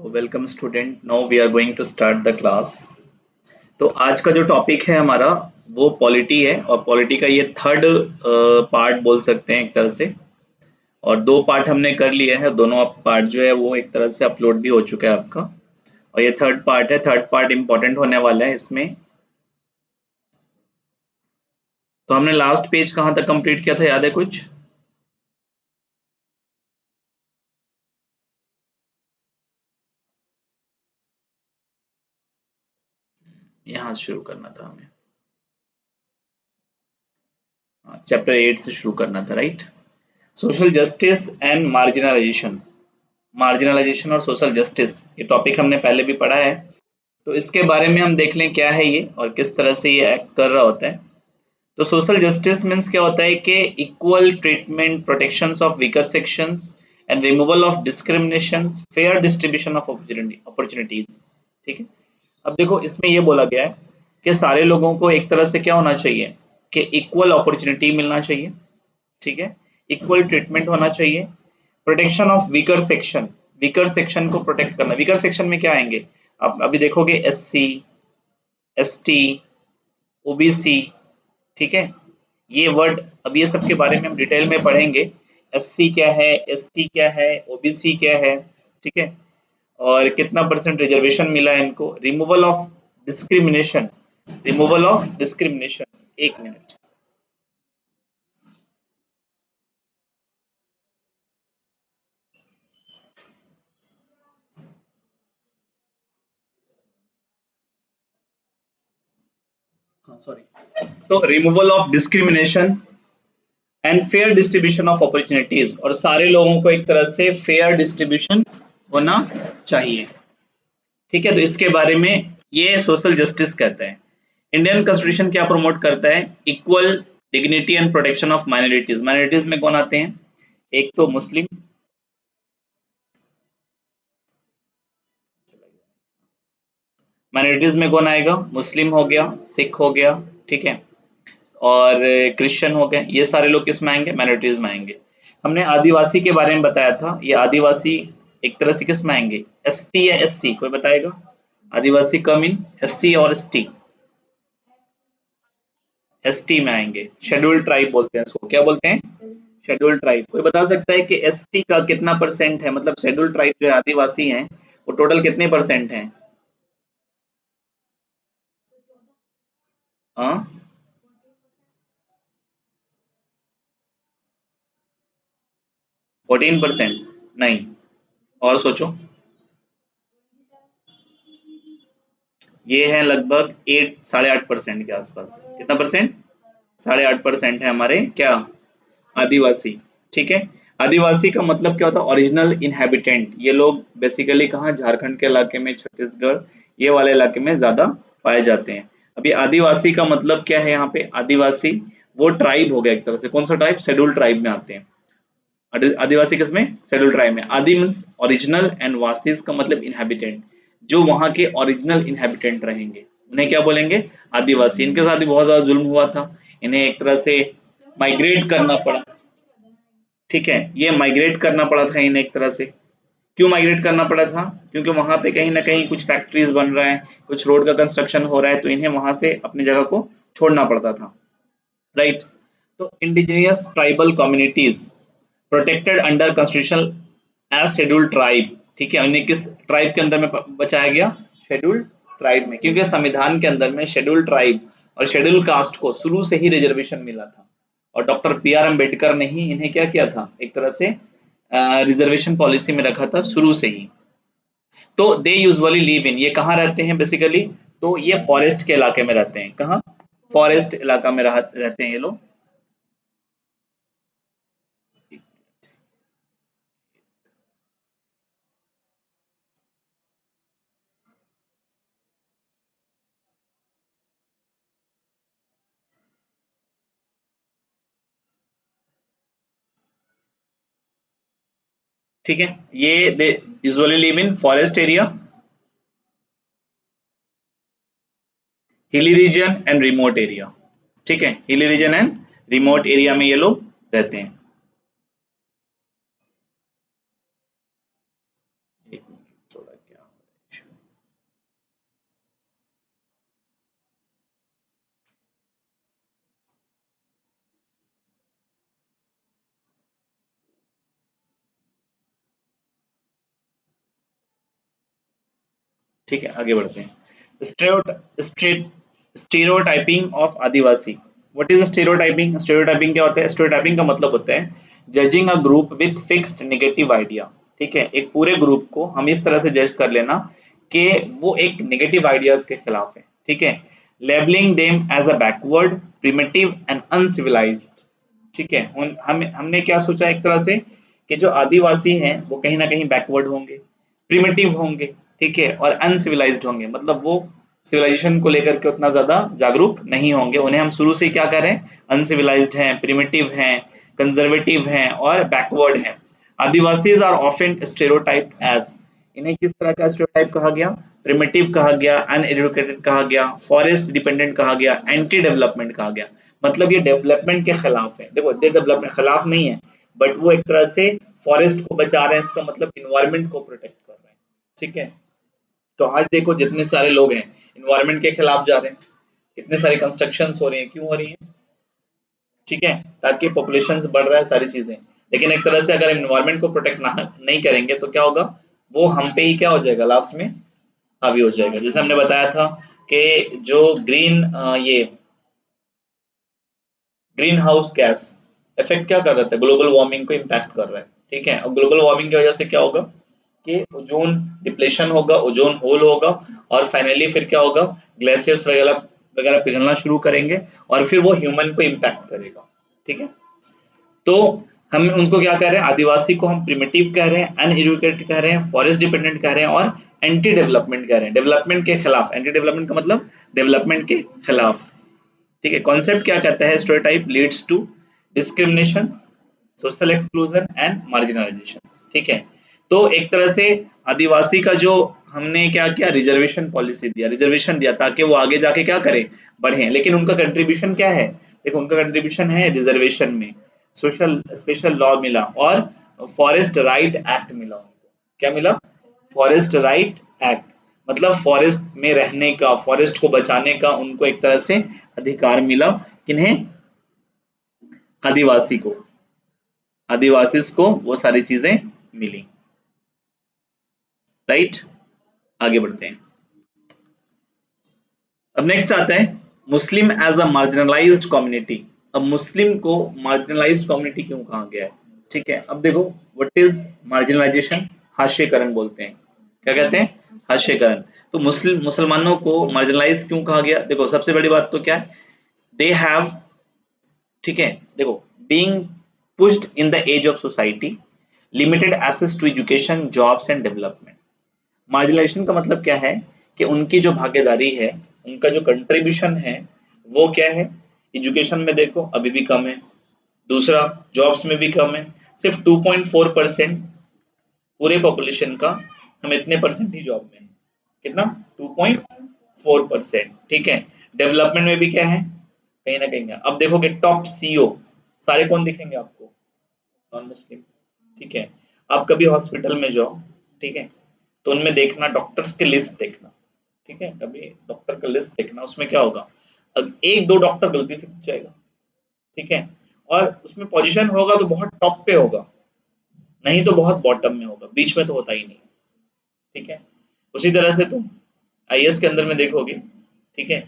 Welcome student, now we are going to start the class. तो आज का जो टॉपिक है हमारा वो पॉलिटी है, और पॉलिटी का ये थर्ड पार्ट बोल सकते हैं एक तरह से। और दो पार्ट हमने कर लिए हैं, दोनों पार्ट जो है वो एक तरह से अपलोड भी हो चुका है आपका। और ये थर्ड पार्ट है, थर्ड पार्ट इंपॉर्टेंट होने वाला है इसमें। तो हमने लास्ट पेज कहाँ तक कंप्लीट किया था, याद है कुछ? यहाँ से शुरू करना था हमें, चैप्टर 8 से शुरू करना था, right. Social justice and marginalisation. Marginalisation और सोशल जस्टिस, ये टॉपिक हमने पहले भी पढ़ा है। तो इसके बारे में हम देख लें क्या है ये और किस तरह से ये एक्ट कर रहा होता है। तो सोशल जस्टिस मीन्स क्या होता है कि equal treatment, protections of weaker sections and removal of discrimination, fair distribution of opportunities. ठीक है। अब देखो, इसमें ये बोला गया है कि सारे लोगों को एक तरह से क्या होना चाहिए कि इक्वल अपॉर्चुनिटी मिलना चाहिए। ठीक है। इक्वल ट्रीटमेंट होना चाहिए। Protection of weaker section, weaker section को प्रोटेक्ट करना। वीकर सेक्शन में क्या आएंगे? आप अभी देखोगे एससी, एसटी, ओबीसी। ठीक है। ये वर्ड, अब ये सब के बारे में हम डिटेल में पढ़ेंगे। एससी क्या है, एसटी क्या है, ओबीसी क्या है। ठीक है। और कितना परसेंट रिजर्वेशन मिला है इनको। Removal of discrimination, removal of discrimination. एक मिनट। हाँ, सॉरी। तो removal of discrimination and fair distribution of opportunities, और सारे लोगों को एक तरह से फेयर डिस्ट्रीब्यूशन होना चाहिए। ठीक है। तो इसके बारे में ये सोशल जस्टिस कहता है। इंडियन कॉन्स्टिट्यूशन क्या प्रमोट करता है? Equal dignity and protection of minorities. Minorities में कौन आते हैं? एक तो मुस्लिम, माइनॉरिटीज में कौन आएगा? मुस्लिम हो गया, सिख हो गया, ठीक है, और क्रिश्चियन हो गए। ये सारे लोग किस में आएंगे? माइनॉरिटीज में आएंगे। हमने आदिवासी के बारे में बताया था, ये आदिवासी एक तरह से किस में आएंगे? एसटी या एससी, कोई बताएगा? आदिवासी कम इन एससी और एसटी। एसटी में आएंगे। शेड्यूल्ड ट्राइब बोलते हैं इसको, क्या बोलते हैं? Scheduled tribe. कोई बता सकता है कि एसटी का कितना परसेंट है? मतलब शेड्यूल्ड ट्राइब जो है, आदिवासी हैं, वो टोटल कितने परसेंट हैं? हाँ, 14%? नहीं, और सोचो। ये है लगभग 8, 8.5% के आसपास। कितना परसेंट? 8.5% है हमारे क्या? आदिवासी। ठीक है। आदिवासी का मतलब क्या होता है? Original inhabitant. ये लोग बेसिकली कहाँ? झारखंड के इलाके में, छत्तीसगढ़, ये वाले इलाके में ज्यादा पाए जाते हैं। अभी आदिवासी का मतलब क्या है यहाँ पे? आदिवासी वो ट्राइब हो गया एक तरह से। कौन सा ट्राइब? शेड्यूल ट्राइब में आते हैं। आदिवासी किसमें? शेड्यूल ट्राइब में। आदि मीन्स ओरिजिनल एंड वासिस का मतलब इनहेबिटेंट। जो वहां के ओरिजिनल इनहेबिटेंट रहेंगे उन्हें क्या बोलेंगे? आदिवासी। इनके साथ भी बहुत ज्यादा जुल्म हुआ था, इन्हें एक तरह से माइग्रेट करना पड़ा। ठीक है, ये माइग्रेट करना पड़ा था इन्हें एक तरह से। क्यों माइग्रेट करना पड़ा था? क्योंकि वहां पे कहीं ना कहीं कुछ फैक्ट्रीज बन रहा है, कुछ रोड का कंस्ट्रक्शन हो रहा है, तो इन्हें वहां से अपनी जगह को छोड़ना पड़ता था, राइट। तो indigenous tribal communities protected under constitution as scheduled tribe. ठीक है, उन्हें किस ट्राइब के अंदर में बचाया गया? शेड्यूल्ड ट्राइब में, क्योंकि संविधान के अंदर में शेड्यूल्ड ट्राइब और शेड्यूल कास्ट को शुरू से ही रिजर्वेशन मिला था। और डॉक्टर बी आर अम्बेडकर ने ही इन्हें क्या किया था? एक तरह से रिजर्वेशन पॉलिसी में रखा था शुरू से ही। तो दे यूजुअली लिव इन, ये कहाँ रहते हैं बेसिकली? तो ये फॉरेस्ट के इलाके में रहते हैं। कहाँ? फॉरेस्ट इलाका में रहते हैं ये लोग। ठीक है, ये they usually live in forest area, hilly region and remote area. ठीक है, hilly region and remote area में ये लोग रहते हैं। एक मिनट, थोड़ा क्या ठीक है, आगे बढ़ते हैं। Stereotyping of Adivasi. What is stereotyping? Stereotyping क्या होता है? स्टेरियोटाइपिंग का मतलब होता है judging a group with fixed negative idea. ठीक है, एक पूरे ग्रुप को हम इस तरह से जज कर लेना कि वो एक नेगेटिव आइडियाज के खिलाफ है। ठीक है, labelling them as a backward, primitive and uncivilised. ठीक है, हमने क्या सोचा एक तरह से कि जो आदिवासी हैं वो कहीं ना कहीं बैकवर्ड होंगे, प्रिमिटिव होंगे, ठीक है, और अनसिविलाइज्ड होंगे, मतलब वो सिविलाइजेशन को लेकर के उतना ज्यादा जागरूक नहीं होंगे। उन्हें हम शुरू से ही क्या करें, अनसिविलाइज्ड हैं, प्रिमिटिव हैं, कंजर्वेटिव हैं और बैकवर्ड हैं। आदिवासीज आर ऑफन स्टेरियोटाइप्ड एज, इन्हें किस तरह का स्टेरियोटाइप कहा गया? प्रिमिटिव कहा गया, अनएजुकेटेड कहा गया, फॉरेस्ट डिपेंडेंट कहा गया, एंटी डेवलपमेंट कहा गया। मतलब ये डेवलपमेंट के खिलाफ है। देखो, ये डेवलपमेंट खिलाफ नहीं है, बट वो एक तरह से फॉरेस्ट को बचा रहे हैं, इसका मतलब इन्वायरमेंट को प्रोटेक्ट कर रहे हैं। ठीक है, तो आज देखो जितने सारे लोग हैं इन्वायरमेंट के खिलाफ जा रहे हैं, कितने सारे कंस्ट्रक्शंस हो रही हैं, क्यों हो रही हैं? ठीक है, ताकि पॉपुलेशन बढ़ रहा है, सारी चीजें। लेकिन एक तरह से अगर इन्वायरमेंट को प्रोटेक्ट ना नहीं करेंगे तो क्या होगा, वो हम पे ही क्या हो जाएगा, लास्ट में हावी हो जाएगा। जैसे हमने बताया था कि जो ग्रीन ये ग्रीन हाउस गैस इफेक्ट क्या कर रहा था, ग्लोबल वार्मिंग को इम्पैक्ट कर रहा है। ठीक है, और ग्लोबल वार्मिंग की वजह से क्या होगा कि ओजोन डिप्लेशन होगा, ओजोन होल होगा, और फाइनली फिर क्या होगा, ग्लेशियर्स वगैरह वगैरह पिघलना शुरू करेंगे, और फिर वो ह्यूमन को इम्पैक्ट करेगा। ठीक है, तो हम उनको क्या कह रहे हैं, आदिवासी को हम प्रिमिटिव कह रहे हैं, अनएजुकेटेड कह रहे हैं, फॉरेस्ट डिपेंडेंट कह रहे हैं, और एंटी डेवलपमेंट कह रहे हैं, डेवलपमेंट के खिलाफ। एंटी डेवलपमेंट का मतलब डेवलपमेंट के खिलाफ। ठीक है, कॉन्सेप्ट क्या कहता है, stereotype leads to discrimination, social exclusion and marginalisation. ठीक है, तो एक तरह से आदिवासी का जो हमने क्या किया, रिजर्वेशन पॉलिसी दिया, रिजर्वेशन दिया ताकि वो आगे जाके क्या करे, बढ़े। लेकिन उनका कंट्रीब्यूशन क्या है, देखो उनका कंट्रीब्यूशन है रिजर्वेशन में, सोशल स्पेशल लॉ मिला, और फॉरेस्ट राइट एक्ट मिला उनको। क्या मिला? फॉरेस्ट राइट एक्ट, मतलब फॉरेस्ट में रहने का, फॉरेस्ट को बचाने का उनको एक तरह से अधिकार मिला। किन्हें? आदिवासी को, आदिवासीज को वो सारी चीजें मिली। राइट, आगे बढ़ते हैं। अब नेक्स्ट आता है Muslim as a marginalised community. अब मुस्लिम को मार्जिनलाइज्ड कम्युनिटी क्यों कहा गया है? ठीक है, अब देखो व्हाट इज मार्जिनलाइजेशन, हास्यकरण बोलते हैं। क्या कहते हैं? हास्यकरण। तो मुसलमानों को मार्जिनलाइज क्यों कहा गया? देखो सबसे बड़ी बात तो क्या है, दे हैव, ठीक है, देखो, being pushed in the edge of society, limited access to education, jobs and development. Marginalisation का मतलब क्या है कि उनकी जो भागीदारी है, उनका जो कंट्रीब्यूशन है, वो क्या है, एजुकेशन में देखो अभी भी कम है, दूसरा जॉब्स में भी कम है, सिर्फ 2.4% पूरे पॉपुलेशन का, हम इतने परसेंट ही जॉब में हैं। कितना? 2.4%। ठीक है, डेवलपमेंट में भी क्या है, कहीं ना कहीं है। अब देखोगे टॉप सीईओ सारे कौन दिखेंगे आपको? Non Muslim. ठीक है, आप कभी हॉस्पिटल में जाओ, ठीक है, तो उनमें देखना डॉक्टर्स की लिस्ट देखना, ठीक है, कभी डॉक्टर का लिस्ट देखना, उसमें क्या होगा, अब एक दो डॉक्टर गलती से दिख जाएगा, ठीक है, और उसमें पोजीशन होगा तो बहुत टॉप पे होगा, नहीं तो बहुत बॉटम में होगा, बीच में तो होता ही नहीं। ठीक है, उसी तरह से तुम आईएएस के अंदर में देखोगे, ठीक है,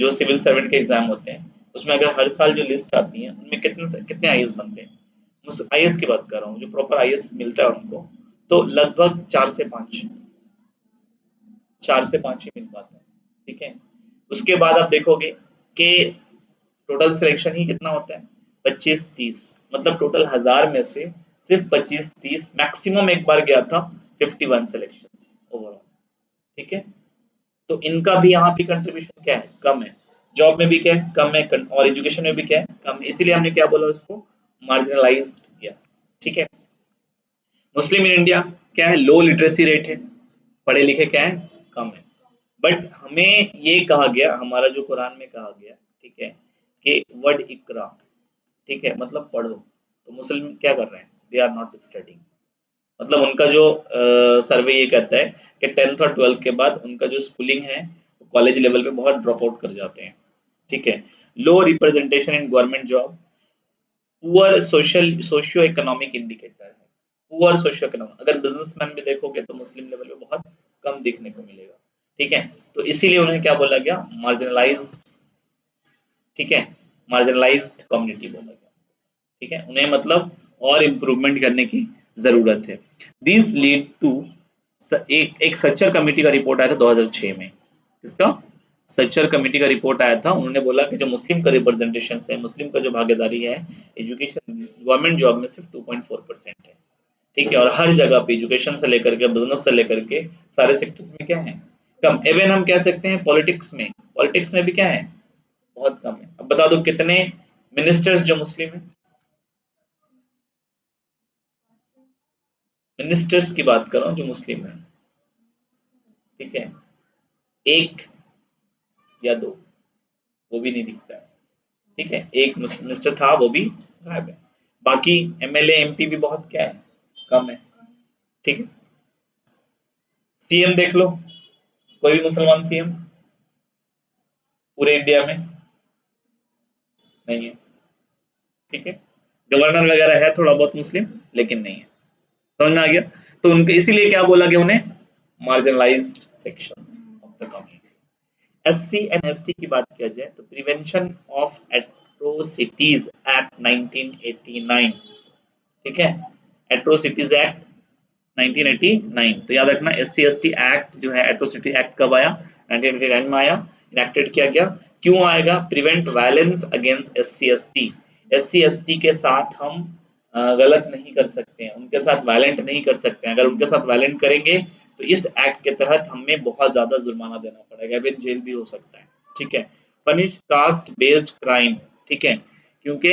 जो सिविल सर्वेंट के एग्जाम होते हैं, उसमें अगर हर साल जो लिस्ट आती है उनमें कितने कितने आईएएस बनते हैं, उस आईएएस की बात कर रहा हूँ, जो प्रॉपर आईएएस मिलता है उनको, तो लगभग 4 से 5, 4 से 5 ही मिल पाते हैं। ठीक है, उसके बाद आप देखोगे कि टोटल सिलेक्शन ही कितना होता है, 25-30, मतलब टोटल 1000 में से सिर्फ 25-30, मैक्सिमम एक बार गया था 51 सिलेक्शन ओवरऑल। ठीक है, तो इनका भी यहाँ भी कंट्रीब्यूशन क्या है, कम है, जॉब में भी क्या है, कम है, और एजुकेशन में भी क्या है, कम है, इसीलिए हमने क्या बोला उसको, मार्जिनलाइज किया। ठीक है, मुस्लिम इन इंडिया क्या है, लो लिटरेसी रेट है, पढ़े लिखे क्या है, कम है, बट हमें ये कहा गया, हमारा जो कुरान में कहा गया, ठीक है, कि वर्ड इकरा, ठीक है, मतलब पढ़ो, तो मुस्लिम क्या कर रहे हैं, दे आर नॉट स्टडिंग। मतलब उनका जो सर्वे ये कहता है कि 10th और 12th के बाद उनका जो स्कूलिंग है कॉलेज लेवल पे बहुत ड्रॉप आउट कर जाते हैं। ठीक है, low representation in government job, poor socio economic indicator है, पुअर सोशियो इकोनॉमिक। अगर बिजनेसमैन भी देखोगे तो मुस्लिम लेवल पे बहुत कम देखने को मिलेगा। ठीक है, तो इसीलिए उन्हें क्या बोला गया, मार्जिनलाइज, ठीक है, मार्जिनलाइज्ड कम्युनिटी बोला गया, ठीक है, उन्हें मतलब और इम्प्रूवमेंट करने की जरूरत है। दिस लीड टू, एक सच्चर कमेटी का रिपोर्ट आया था 2006 में, इसका सच्चर कमेटी का रिपोर्ट आया था, उन्होंने बोला कि जो मुस्लिम का रिप्रेजेंटेशन है, मुस्लिम का जो भागीदारी है एजुकेशन गवर्नमेंट जॉब में सिर्फ 2.4% है, ठीक है, और हर जगह पे एजुकेशन से लेकर के बिजनेस से लेकर के सारे सेक्टर्स में क्या है, कम। इवन हम कह सकते हैं पॉलिटिक्स में भी क्या है, बहुत कम है। अब बता दो कितने मिनिस्टर्स जो मुस्लिम है, मिनिस्टर्स की बात कर रहा हूँ जो मुस्लिम है, ठीक है, एक या दो, वो भी नहीं दिखता है, ठीक है, एक मिनिस्टर था वो भी गायब है, बाकी एमएलए एमपी भी बहुत क्या है, कम है, ठीक है। सीएम देख लो, कोई भी मुसलमान सीएम पूरे इंडिया में नहीं है, ठीक है, गवर्नर वगैरह है थोड़ा बहुत मुस्लिम, लेकिन नहीं है, समझ में आ गया। तो उनके इसीलिए क्या बोला गया उन्हें, marginalised sections of the community. SC and ST की बात किया जाए तो प्रिवेंशन ऑफ एट्रोसिटीज एक्ट 1989, ठीक है, एट्रोसिटीज एक्ट 1989, तो याद रखना S C S T act जो है, एट्रोसिटी एक्ट कब आया, 1989 में आया, इनेक्टेड किया गया। क्यों आएगा, prevent violence against S C S T, S C S T के साथ हम गलत नहीं कर सकते हैं, उनके साथ वायलेंट नहीं कर सकते हैं, अगर उनके साथ वायलेंट करेंगे तो इस एक्ट के तहत हमें बहुत ज्यादा जुर्माना देना पड़ेगा, इवन जेल भी हो सकता है, ठीक है। पनिश कास्ट बेस्ड क्राइम, ठीक है, क्योंकि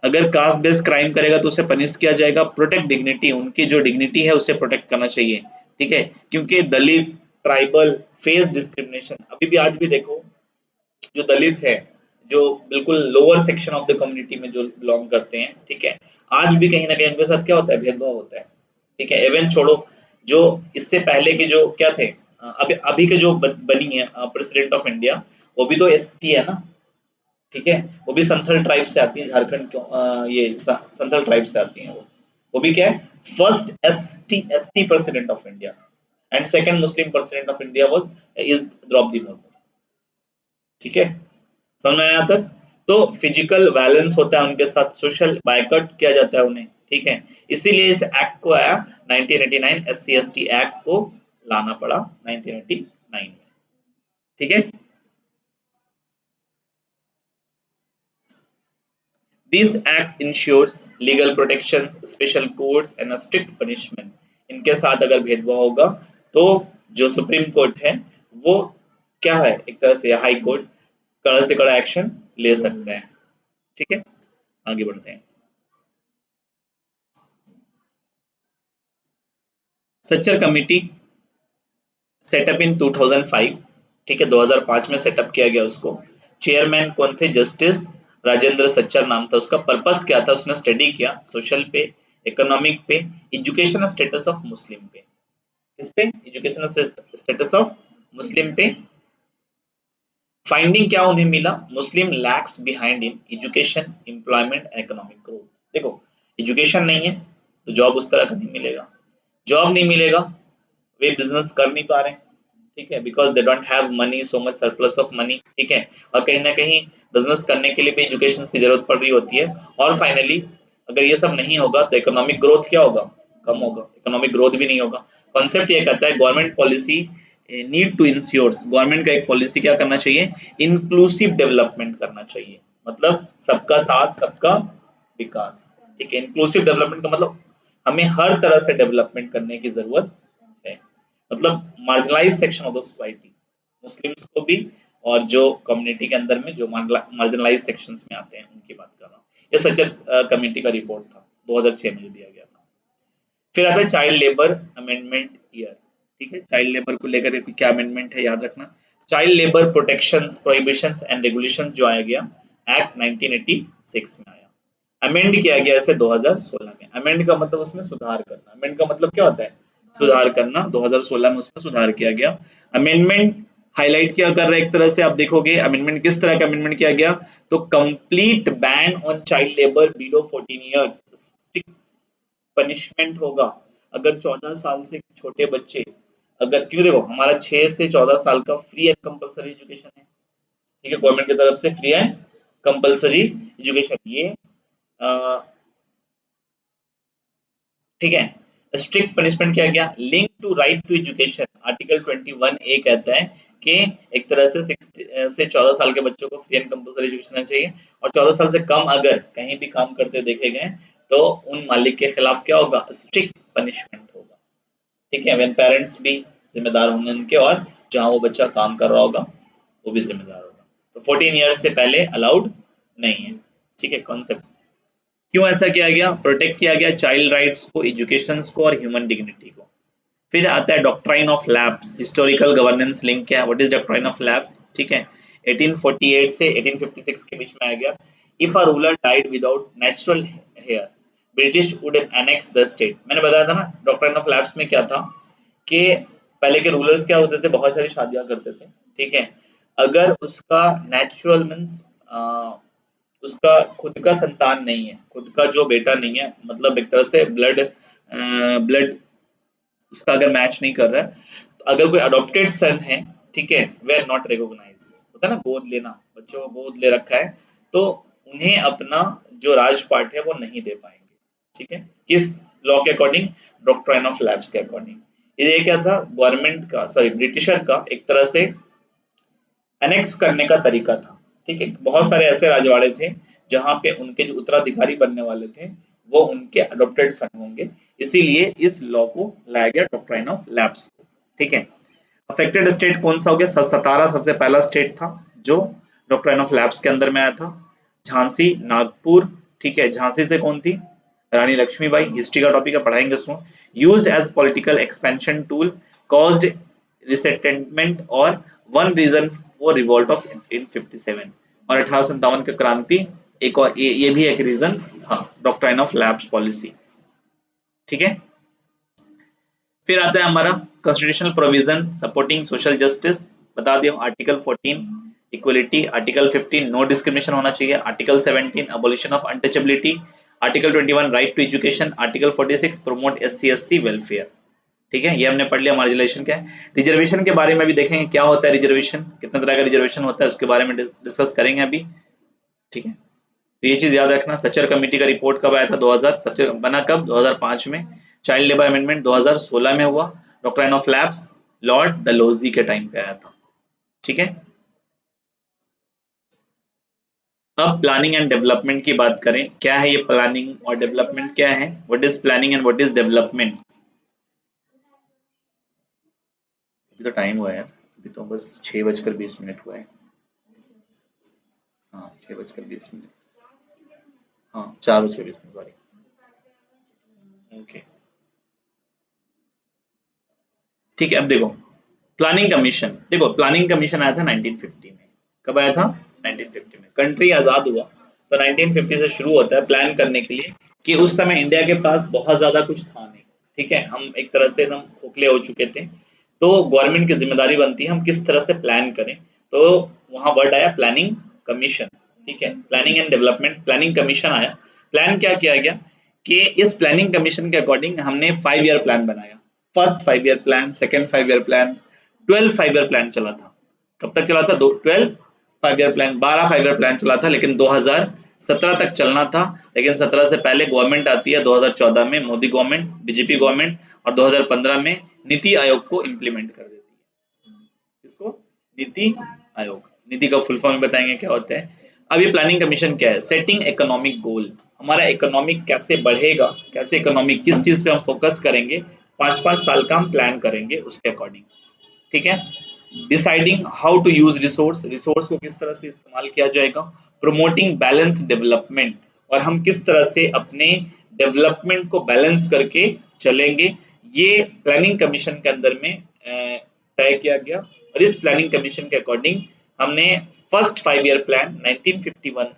अगर कास्ट बेस्ड क्राइम करेगा तो उसे पनिश किया जाएगा। प्रोटेक्ट डिग्निटी, उनकी जो डिग्निटी है उसे प्रोटेक्ट करना चाहिए, ठीक है, क्योंकि दलित ट्राइबल फेस डिस्क्रिमिनेशन, अभी भी आज भी देखो जो दलित है, जो बिल्कुल lower section of the community में जो बिलोंग करते हैं, ठीक है, आज भी कहीं ना कहीं उनके साथ क्या होता है, भेदभाव होता है, ठीक है। इवन छोड़ो, जो इससे पहले के जो क्या थे, अभी अभी के जो बनी है प्रेसिडेंट ऑफ इंडिया, वो भी तो एसटी है ना, ठीक है, वो भी संथल ट्राइब से आती है, झारखंड क्यों ये संथल ट्राइब से आती है वो भी क्या है, first ST president of India and second Muslim president of India was is Draupadi Murmu, ठीक है, समझ में आया यहाँ तक। तो फिजिकल वायलेंस होता है उनके साथ, सोशल बायकट किया जाता है उन्हें, ठीक है, इसीलिए इस एक्ट को आया 1989 एससी एसटी एक्ट को लाना पड़ा 1989 में, ठीक है। This act ensures legal protections, special courts and a strict punishment. इनके साथ अगर भेदभाव होगा तो जो सुप्रीम कोर्ट है वो क्या है, एक तरह से हाई कोर्ट कड़ा से कड़ा एक्शन ले सकता है, ठीक है। आगे बढ़ते हैं। सच्चर कमेटी सेटअप इन 2005, ठीक है, 2005 में सेटअप किया गया उसको। चेयरमैन कौन थे, जस्टिस राजेंद्र सच्चर नाम था उसका। पर्पस क्या था, उसने स्टडी किया सोशल पे, इकोनॉमिक पे, एजुकेशन स्टेटस ऑफ मुस्लिम पे, इस पे एजुकेशन स्टेटस ऑफ मुस्लिम पे। फाइंडिंग क्या उन्हें मिला, Muslim lacks behind in education employment economic growth. देखो एजुकेशन नहीं है तो जॉब उस तरह का नहीं मिलेगा, जॉब नहीं मिलेगा, वे बिजनेस कर नहीं पा रहे हैं, ठीक है, because they don't have money, so much surplus of money, ठीक है, और कहीं ना कहीं बिजनेस करने के लिए भी एजुकेशन की जरूरत पड़ रही होती है। और फाइनली अगर ये सब नहीं होगा तो इकोनॉमिक ग्रोथ क्या होगा, कम होगा, इकोनॉमिक ग्रोथ भी नहीं होगा। कॉन्सेप्ट ये कहता है government policy need to ensures, government का एक पॉलिसी क्या करना चाहिए, इंक्लूसिव डेवलपमेंट करना चाहिए, मतलब सबका साथ सबका विकास, ठीक है। इंक्लूसिव डेवलपमेंट का मतलब हमें हर तरह से डेवलपमेंट करने की जरूरत है, मतलब marginalise section of the society, Muslims को भी और जो कम्युनिटी के अंदर में जो मार्जिनलाइज सेक्शंस में आते हैं उनकी बात कर रहा हूँ। ये सचर कमेटी का रिपोर्ट था 2006 में जो दिया गया था। फिर आता है चाइल्ड लेबर अमेंडमेंट ईयर, ठीक है, चाइल्ड लेबर को लेकर क्या अमेंडमेंट है याद रखना। Child labour protections prohibitions and regulations जो आया गया एक्ट 1986 में आया, अमेंड किया गया इसे 2016 में। अमेंड का मतलब उसमें सुधार करना, अमेंड का मतलब क्या होता है, सुधार करना, 2016 में उसमें सुधार किया गया। अमेंडमेंट हाईलाइट क्या कर रहा है, एक तरह से आप देखोगे अमेंडमेंट किस तरह का अमेंडमेंट किया गया, तो complete ban on child labour below 14 years, punishment होगा अगर 14 साल से छोटे बच्चे अगर क्यों, देखो हमारा 6 से 14 साल का फ्री एंड कंपलसरी एजुकेशन है, ठीक है, गवर्नमेंट की तरफ से फ्री एंड कंपलसरी एजुकेशन, ये ठीक है। स्ट्रिक्ट पनिशमेंट क्या गया, link to right to education, article 21 A कहता है कि एक तरह से 6 से 14 साल के बच्चों को फ्री एंड कंपलसरी एजुकेशन देना चाहिए, और 14 साल से कम अगर कहीं भी काम करते देखे गए तो उन मालिक के खिलाफ क्या होगा, स्ट्रिक्ट पनिशमेंट होगा, ठीक है। व्हेन पेरेंट्स भी जिम्मेदार होंगे उनके, और जहां वो बच्चा काम कर रहा होगा वो भी जिम्मेदार होगा। तो 14 ईयर्स से पहले अलाउड नहीं है, ठीक है। कॉन्सेप्ट क्यों ऐसा किया गया, प्रोटेक्ट किया गया चाइल्ड राइट्स को, एजुकेशन को और ह्यूमन डिग्निटी को। फिर आता है doctrine of labs, historical governance link क्या है, what is doctrine of labs, ठीक है। 1848 से 1856 के बीच में आ गया। If a ruler died without natural heir, British would annex the state. मैंने बताया था ना डॉक्ट्राइन ऑफ लैब्स में क्या था, कि पहले के रूलर्स क्या होते थे, बहुत सारी शादियां करते थे, ठीक है। अगर उसका नेचुरल मीन्स उसका खुद का संतान नहीं है, खुद का जो बेटा नहीं है, मतलब एक तरह से ब्लड उसका अगर मैच नहीं कर रहा है, तो अगर कोई अडॉप्टेड सन है, ठीक है, वे आर नॉट रिकॉग्नाइज, होता है ना गोद लेना, बच्चों को गोद ले रखा है, तो उन्हें अपना जो राजपाट है वो नहीं दे पाएंगे, ठीक है। किस लॉ के अकॉर्डिंग, डॉक्ट्राइन ऑफ लैब्स के अकॉर्डिंग। ये क्या था, गवर्नमेंट का, सॉरी ब्रिटिशर का एक तरह से एनेक्स करने का तरीका था, ठीक है। बहुत सारे ऐसे राजवाड़े थे जहां पे उनके जो उत्तराधिकारी बनने वाले थे वो उनके अडॉप्टेड सन होंगे, इसीलिए इस लॉ को लाया गया डॉक्ट्राइन ऑफ लैब्स, ठीक है। अफेक्टेड स्टेट कौन सा हो गया, सतारा सबसे पहला स्टेट था जो डॉक्ट्राइन ऑफ लैब्स के अंदर में आया था। झांसी, नागपुर, ठीक है, झांसी से कौन थी, रानी लक्ष्मीबाई, हिस्ट्री का टॉपिक है पढ़ाएंगे उसको। Used as political expansion tool, caused resettlement और one reason for revolt of 1857, और 1857 की क्रांति एक और ये भी एक रीजन था, डॉक्ट्राइन ऑफ लैब्स पॉलिसी, ठीक है। फिर आता है हमारा constitutional provisions supporting social justice, बता दियो article 14 equality, article 15 no discrimination होना चाहिए, article 17 abolition of untouchability, article 21 right to education, article 46 promote SC ST welfare, ठीक है। ये हमने पढ़ लिया मार्जिनलाइजेशन क्या है। रिजर्वेशन के बारे में भी देखेंगे क्या होता है रिजर्वेशन, कितने तरह का रिजर्वेशन होता है उसके बारे में डिस्कस करेंगे अभी, ठीक है। तो ये चीज याद रखना। सच्चर कमेटी का रिपोर्ट कब आया था, 2000, सच्चर बना कब, 2005 में। चाइल्ड लेबर अमेंडमेंट 2016 में हुआ। Doctrine of lapse lord Dalhousie के टाइम पे आया था, ठीक है। अब प्लानिंग एंड डेवलपमेंट की बात करें, क्या है ये प्लानिंग और डेवलपमेंट क्या है, what is planning and what is development. अभी तो टाइम हुआ है यार, अभी तो बस 6:20 हुआ है। हाँ 6:20, हाँ 4:20, सॉरी। ओके, ठीक है। अब देखो प्लानिंग कमीशन, देखो प्लानिंग कमीशन आया था 1950 में। कब आया था, 1950 में। कंट्री आजाद हुआ तो 1950 से शुरू होता है प्लान करने के लिए, कि उस समय इंडिया के पास बहुत ज्यादा कुछ था नहीं, ठीक है, हम एक तरह से एकदम खोखले हो चुके थे, तो गवर्नमेंट की जिम्मेदारी बनती है हम किस तरह से प्लान करें। तो वहां वर्ड आया प्लानिंग कमीशन, ठीक है, planning and development, planning commission आया। प्लान क्या किया गया, कि इस प्लानिंग कमीशन के अकॉर्डिंग हमने 5 ईयर प्लान बनाया। First 5 year plan, second 5 year plan, 12 5 year plan चला था। कब तक चला था, 12 5 ईयर प्लान, 12 5 ईयर प्लान चला था, लेकिन 2017 तक चलना था। लेकिन 17 से पहले गवर्नमेंट आती है 2014 में, मोदी गवर्नमेंट, बीजेपी गवर्नमेंट, और 2015 में नीति आयोग को इम्प्लीमेंट कर देती है। इसको नीति आयोग, नीति का फुल फॉर्म बताएंगे क्या होता है। अब ये प्लानिंग कमीशन क्या है, सेटिंग इकोनॉमिक गोल, हमारा इकोनॉमिक कैसे बढ़ेगा, कैसे इकोनॉमिक किस चीज पे हम फोकस करेंगे, 5-5 साल का हम प्लान करेंगे उसके अकॉर्डिंग, ठीक है। Deciding how to use resource, resource को किस तरह से इस्तेमाल किया जाएगा। प्रोमोटिंग बैलेंस डेवलपमेंट, और हम किस तरह से अपने डेवलपमेंट को बैलेंस करके चलेंगे, ये प्लानिंग कमीशन के अंदर में तय किया गया। और इस प्लानिंग कमीशन के अकॉर्डिंग हमने फर्स्ट 5 ईयर प्लान 1951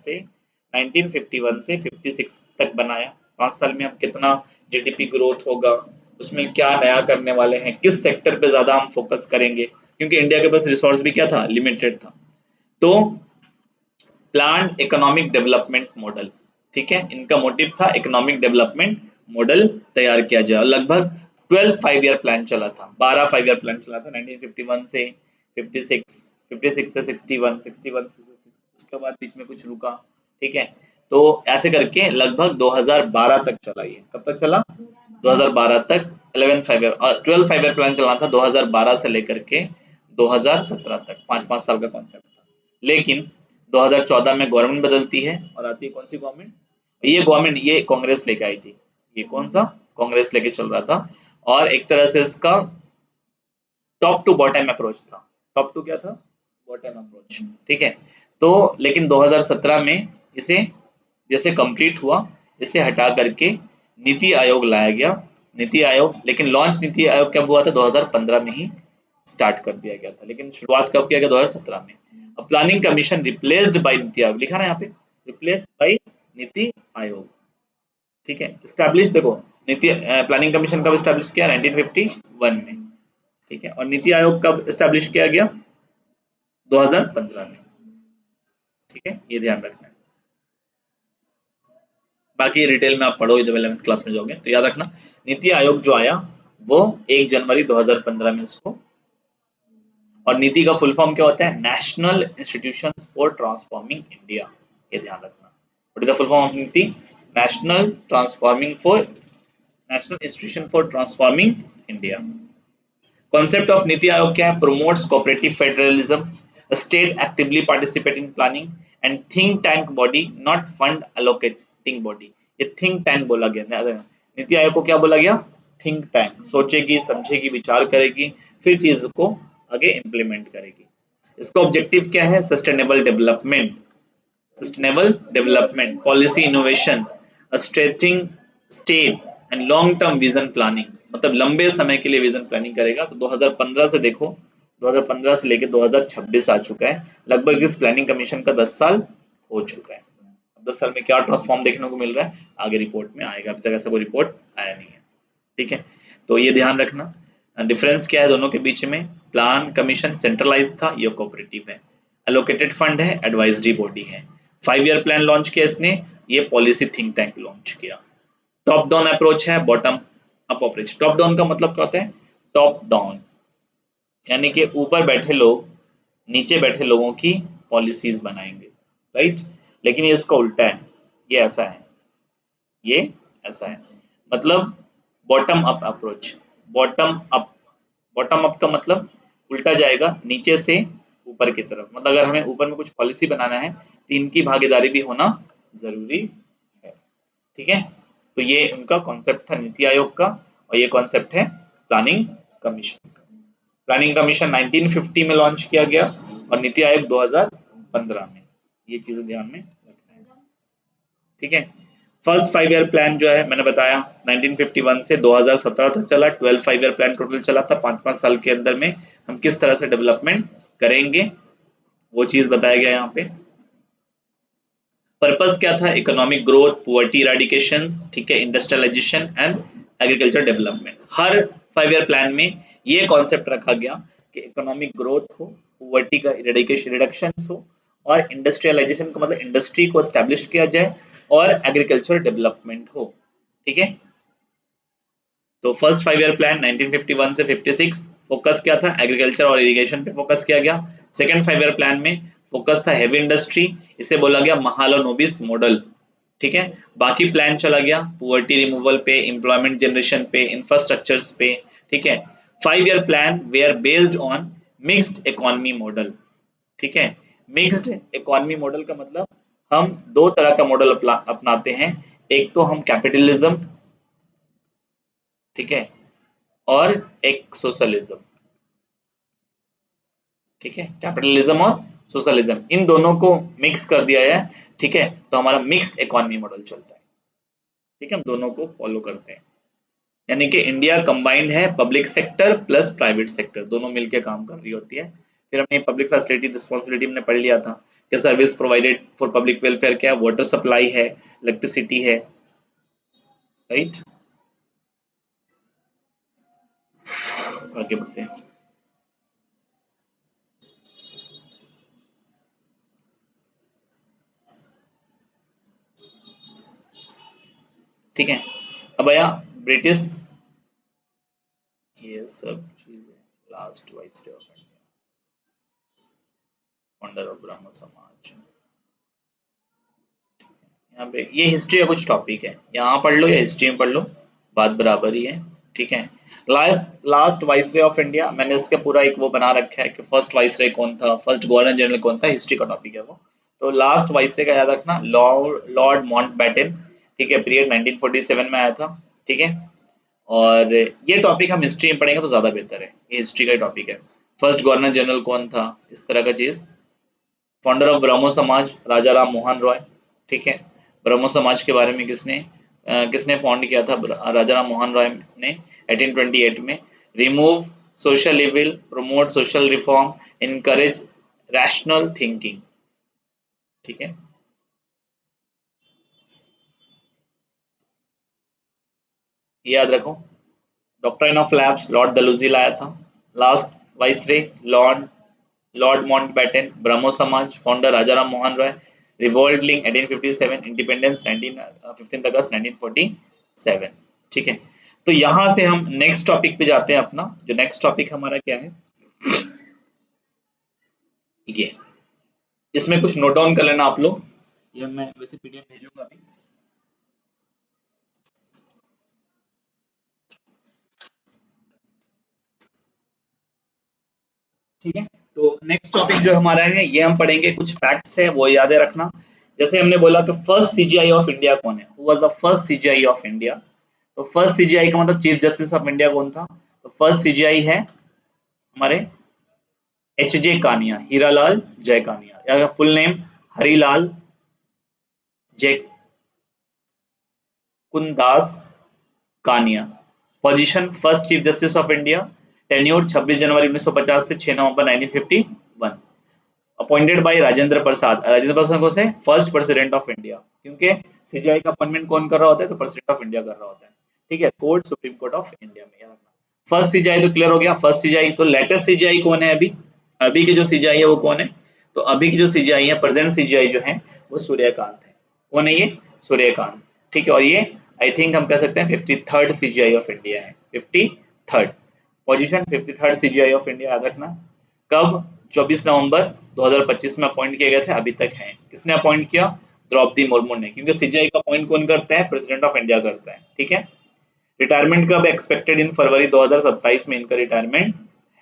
से 56 तक बनाया। 5 साल में हम कितना जीडीपी ग्रोथ होगा, उसमें क्या नया करने वाले हैं, किस सेक्टर पे ज्यादा हम फोकस करेंगे, क्योंकि इंडिया के पास रिसोर्स भी क्या था, लिमिटेड था। तो प्लान इकोनॉमिक डेवलपमेंट मॉडल, ठीक है, इनका मोटिव था इकोनॉमिक डेवलपमेंट मॉडल तैयार किया जाए। लगभग 12 5 ईयर प्लान चला था, 12 5 ईयर प्लान चला था 1951 से 56, 56 से 61, 61 से उसके बाद बीच में कुछ रुका, ठीक है। तो ऐसे करके लगभग 2012 तक चला ये। कब तक चला? 2012 तक 11 5 ईयर और 12 5 ईयर प्लान चला था 2012 से लेकर के 2017 तक, 5-5 साल का कॉन्सेप्ट था। लेकिन 2014 में गवर्नमेंट बदलती है और आती है कौन सी गवर्नमेंट? ये गवर्नमेंट ये कांग्रेस लेके आई थी। ये कौन सा? कांग्रेस लेके चल रहा था। और एक तरह से इसका टॉप टू बॉटम अप्रोच था। टॉप टू क्या था? बॉटम अप्रोच, ठीक है। तो लेकिन 2017 में इसे जैसे कंप्लीट हुआ, इसे हटा करके नीति आयोग लाया गया। नीति आयोग, लेकिन लॉन्च नीति आयोग कब हुआ था? 2015 में ही स्टार्ट कर दिया गया था, लेकिन शुरुआत कब किया गया? 2017 में। अब planning commission replaced by NITI Aayog, लिखा ना यहाँ पे, रिप्लेस बाय नीति आयोग, ठीक है। स्टैब्लिश देखो, नीति प्लानिंग कमीशन कब स्टैब्लिश किया? 1951 में, ठीक है। और नीति आयोग कब स्टैब्लिश किया गया? 2015 में, ठीक है। ये ध्यान रखना है। बाकी डिटेल में आप पढ़ोगे जब 11th क्लास में जाओगे तो याद रखना। नीति आयोग जो आया वो 1 जनवरी 2015 में इसको, और नीति का फुल फॉर्म क्या होता है? National institutions for transforming India. ये ध्यान रखना। What is the full form of NITI? National transforming for national institution for transforming India. Concept of Niti Aayog क्या है? Promotes cooperative federalism, a state actively participate in planning and think tank body, not fund allocating body। ये think tank बोला गया। नीति आयोग को क्या बोला गया? Think tank. सोचेगी, समझेगी, विचार करेगी, फिर चीज को आगे इम्प्लीमेंट करेगी। इसका ऑब्जेक्टिव क्या है? Sustainable development, sustainable development, policy innovations, a stretching state and long term vision planning। मतलब लंबे समय के लिए विजन प्लानिंग करेगा। तो 2015 से देखो, 2015 से लेके 2026 आ चुका है, लगभग इस प्लानिंग कमीशन का 10 साल हो चुका है। अब 10 साल में क्या ट्रांसफॉर्म देखने को मिल रहा है आगे रिपोर्ट में आएगा, अभी तक ऐसा कोई रिपोर्ट आया नहीं है, ठीक है। तो ये ध्यान रखना। डिफरेंस क्या है दोनों के बीच में? प्लान कमीशन सेंट्रलाइज था, ये कोऑपरेटिव है। एलोकेटेड फंड है, एडवाइजरी बॉडी है। 5 ईयर प्लान लॉन्च किया इसने, ये पॉलिसी थिंक टैंक लॉन्च किया। टॉप डाउन अप्रोच है, bottom up approach. Top down का मतलब क्या होता है? टॉप डाउन यानी कि ऊपर बैठे लोग नीचे बैठे लोगों की पॉलिसीज बनाएंगे, राइट। लेकिन ये इसका उल्टा है, ये ऐसा है, ये ऐसा है। मतलब bottom up approach. Bottom up, bottom up का मतलब उल्टा जाएगा, नीचे से ऊपर की तरफ। मतलब अगर हमें ऊपर में कुछ पॉलिसी बनाना है तो इनकी भागीदारी भी होना जरूरी है, ठीक है। तो ये उनका कॉन्सेप्ट था नीति आयोग का, और ये कॉन्सेप्ट है प्लानिंग कमीशन का। प्लानिंग कमीशन 1950 में लॉन्च किया गया और नीति आयोग 2015 में। ये चीजें ध्यान में रखना है, ठीक है। फर्स्ट 5 ईयर प्लान जो है मैंने बताया 1951 से 2017 तक चला। 12 5 ईयर प्लान टोटल चला था। 5-5 साल के अंदर में हम किस तरह से डेवलपमेंट करेंगे वो चीज बताया गया यहाँ पे। पर्पस क्या था? इकोनॉमिक ग्रोथ, पुअर्टी इरेडिकेशन, ठीक है, इंडस्ट्रियलाइजेशन एंड एग्रीकल्चर डेवलपमेंट। हर 5 ईयर प्लान में ये कॉन्सेप्ट रखा गया कि इकोनॉमिक ग्रोथ हो, पुअर्टी का इरेडिकेशन रिडक्शन हो, और इंडस्ट्रियलाइजेशन का मतलब इंडस्ट्री को एस्टेब्लिश किया जाए, और एग्रीकल्चर डेवलपमेंट हो, ठीक है। तो फर्स्ट 5 ईयर प्लान 1951 से 56 फोकस क्या था? एग्रीकल्चर और इरिगेशन पे फोकस किया गया। सेकंड 5 ईयर प्लान में फोकस था हेवी इंडस्ट्री, इसे बोला गया महालनोबिस मॉडल, ठीक है। बाकी प्लान चला गया पुअर्टी रिमूवल पे, एम्प्लॉयमेंट जनरेशन पे, इंफ्रास्ट्रक्चर्स पे, ठीक है। 5 year plan were based on mixed economy model, ठीक है। मिक्स्ड इकोनॉमी मॉडल का मतलब हम दो तरह का मॉडल अपनाते हैं। एक तो हम कैपिटलिज्म, ठीक है, और एक सोशलिज्म, ठीक है। कैपिटलिज्म और सोशलिज्म, इन दोनों को मिक्स कर दिया है, ठीक है। तो हमारा मिक्स्ड इकोनॉमी मॉडल चलता है, ठीक है। हम दोनों को फॉलो करते हैं, यानी कि इंडिया कंबाइंड है, public sector plus private sector दोनों मिलकर काम कर रही होती है। फिर हमने पब्लिक फैसिलिटी रिस्पॉन्सिबिलिटी हमने पढ़ लिया था कि service provided for public welfare क्या है? वाटर सप्लाई है, इलेक्ट्रिसिटी है, राइट। आगे बढ़ते हैं। ठीक है। अब आया ब्रिटिश ये सब चीजें last viceroy of India, founder of Brahmo Samaj. यहाँ पे ये हिस्ट्री का कुछ टॉपिक है, यहाँ पढ़ लो या हिस्ट्री में पढ़ लो, बात बराबर ही है। ठीक है। Last last viceroy of India, मैंने इसका पूरा एक वो बना रखा है कि फर्स्ट वाइसरॉय कौन था, फर्स्ट गवर्नर जनरल कौन था, हिस्ट्री का टॉपिक है वो। तो लास्ट वाइसरॉय का याद रखना, लॉर्ड लॉर्ड माउंटबेटन। ठीक है, पीरियड 1947 में आया था। ठीक है। और ये टॉपिक हम हिस्ट्री में पढ़ेंगे तो ज्यादा बेहतर है, ये हिस्ट्री का टॉपिक है। फर्स्ट गवर्नर जनरल कौन था, इस तरह का चीज। फाउंडर ऑफ ब्रह्मो समाज राजा राम मोहन रॉय। ठीक है। ब्रह्मो समाज के बारे में किसने फाउंड किया था, राजा राम मोहन रॉय ने 1828 में। Remove social evil, promote social reform, encourage rational thinking. ठीक है। ये याद रखो। Doctrine of lapse lord Dalhousie लाया था। Last viceroy lord lord Mountbatten. Brahmo Samaj founder Raja Ram Mohan Roy. Revolt link 1857, independence 15 August 1947। ठीक है। तो यहां से हम नेक्स्ट टॉपिक पे जाते हैं। अपना जो नेक्स्ट टॉपिक हमारा क्या है, ये इसमें कुछ नोट डाउन कर लेना आप लोग, ये मैं वैसे पीडीएफ भेजूंगा अभी। ठीक है। तो नेक्स्ट टॉपिक जो हमारा है, ये हम पढ़ेंगे, कुछ फैक्ट्स है वो याद रखना। जैसे हमने बोला कि फर्स्ट सीजीआई ऑफ इंडिया कौन है, who was the first CGI of India. तो फर्स्ट सीजीआई का मतलब चीफ जस्टिस ऑफ इंडिया कौन था, तो फर्स्ट सीजीआई है हमारे एच जे कानिया, हीरालाल जय कानिया, या full name Harilal Jai Kundas Kania. Position first chief justice of India. Tenure 26 January 1950 से 6 November 1951। Appointed by Rajendra Prasad. Rajendra Prasad को से फर्स्ट प्रेसिडेंट ऑफ इंडिया, क्योंकि सीजीआई का अपॉइंटमेंट कौन कर रहा होता है, तो प्रेसिडेंट ऑफ इंडिया कर रहा होता है। ठीक है। Court supreme court of India में, याद रखना। फर्स्ट सीजीआई तो क्लियर हो गया, फर्स्ट सीजीआई। तो लेटेस्ट सीजीआई कौन है अभी, अभी की जो सीजीआई है वो कौन है, तो अभी की जो सीजीआई है, प्रेजेंट सीजीआई जो है वो सूर्यकांत है। कौन है ये, सूर्यकांत। ठीक है। और ये आई थिंक हम कह सकते हैं 53rd सीजीआई ऑफ इंडिया है, 53rd position, 53rd CGI of India, याद रखना। कब, 24 नवंबर 2025 में अपॉइंट किए गए थे, अभी तक हैं। किसने अपॉइंट किया, द्रौपदी मुर्मू ने, क्योंकि सीजीआई का अपॉइंट कौन करता है, प्रेसिडेंट ऑफ इंडिया करता है। ठीक है। रिटायरमेंट कब एक्सपेक्टेड, इन फरवरी 2027 में इनका रिटायरमेंट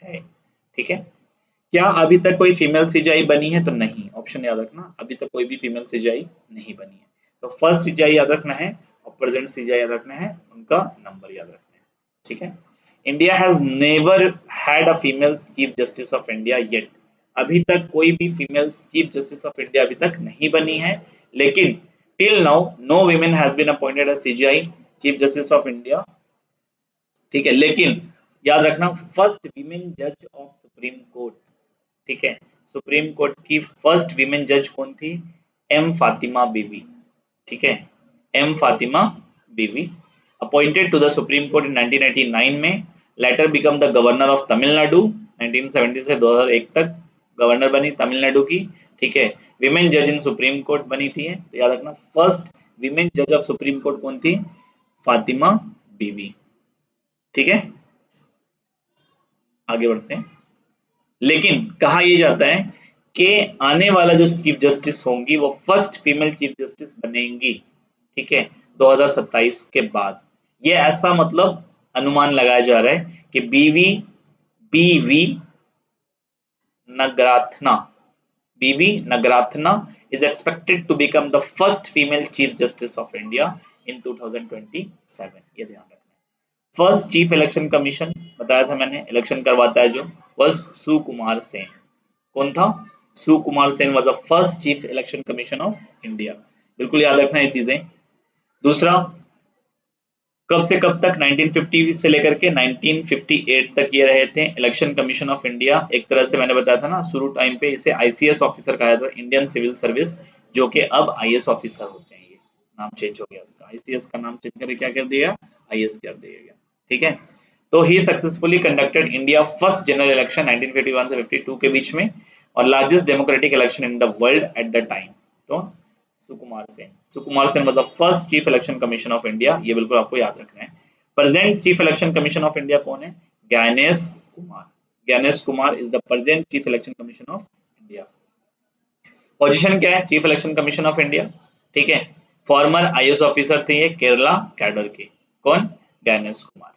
है। ठीक है। क्या अभी तक कोई फीमेल सीजीआई बनी है, तो नहीं, ऑप्शन याद रखना, अभी तक कोई भी फीमेल सीजीआई नहीं बनी है। तो फर्स्ट सीजीआई याद रखना है और प्रेजेंट सीजीआई याद रखना है, उनका नंबर याद रखना है। ठीक है। India has never had a female chief justice of India yet. अभी तक कोई भी female chief justice of India अभी तक नहीं बनी है, लेकिन till now no women has been appointed as CJI chief justice of India. ठीक है। लेकिन याद रखना, फर्स्ट वीमेन जज ऑफ सुप्रीम कोर्ट। ठीक है। सुप्रीम कोर्ट की फर्स्ट वीमेन जज कौन थी, एम फातिमा बीवी। ठीक है। M Fatima Beevi appointed to the Supreme Court in 1989 में, later become the governor of Tamil Nadu. 1970 से 2001 तक गवर्नर बनी तमिलनाडु की। ठीक है। विमेन जज इन सुप्रीम कोर्ट बनी थी, तो याद रखना फर्स्ट विमेन जज ऑफ सुप्रीम कोर्ट कौन थी, फातिमा बीवी। ठीक है। आगे बढ़ते हैं। लेकिन कहा यह जाता है कि आने वाला जो चीफ जस्टिस होंगी वो फर्स्ट फीमेल चीफ जस्टिस बनेंगी। ठीक है। 2027 के बाद, ये ऐसा मतलब अनुमान लगाया जा रहा है कि बीवी नगराथना बीवी नगराथना is expected to become the first female chief justice of India in 2027। ये ध्यान रखना है। फर्स्ट चीफ इलेक्शन कमीशन बताया था मैंने, इलेक्शन करवाता है जो, वह सुकुमार सेन। कौन था, Sukumar Sen was the first chief election commission of India. बिल्कुल याद रखना ये चीजें। दूसरा, कब से कब तक, 1950 से लेकर के 1958 तक ये रहे थे इलेक्शन कमीशन ऑफ इंडिया। एक तरह से मैंने बताया था ना शुरू टाइम पे, इसे आईसीएस ऑफिसर कहा था, इंडियन सिविल सर्विस, जो कि अब आईएएस ऑफिसर होते हैं। ये नाम चेंज हो गया उसका, आईसीएस का नाम चेंज करके क्या कर दिया, आईएएस कर दिया गया। ठीक है। तो ही successfully conducted India first general election 1951 से 52 के बीच में, और largest democratic election in the world at the time. तो सुकुमार सेन मतलब first chief election commission of India, ये बिल्कुल आपको याद रखना है। Present chief election commission of India कौन है, Gyanesh Kumar. Gyanesh Kumar is the present chief election commission of India. Position क्या है? Chief election commission of India. ठीक है, फॉर्मर आईएएस ऑफिसर थे ये, केरला कैडर के। कौन? ज्ञानेश कुमार।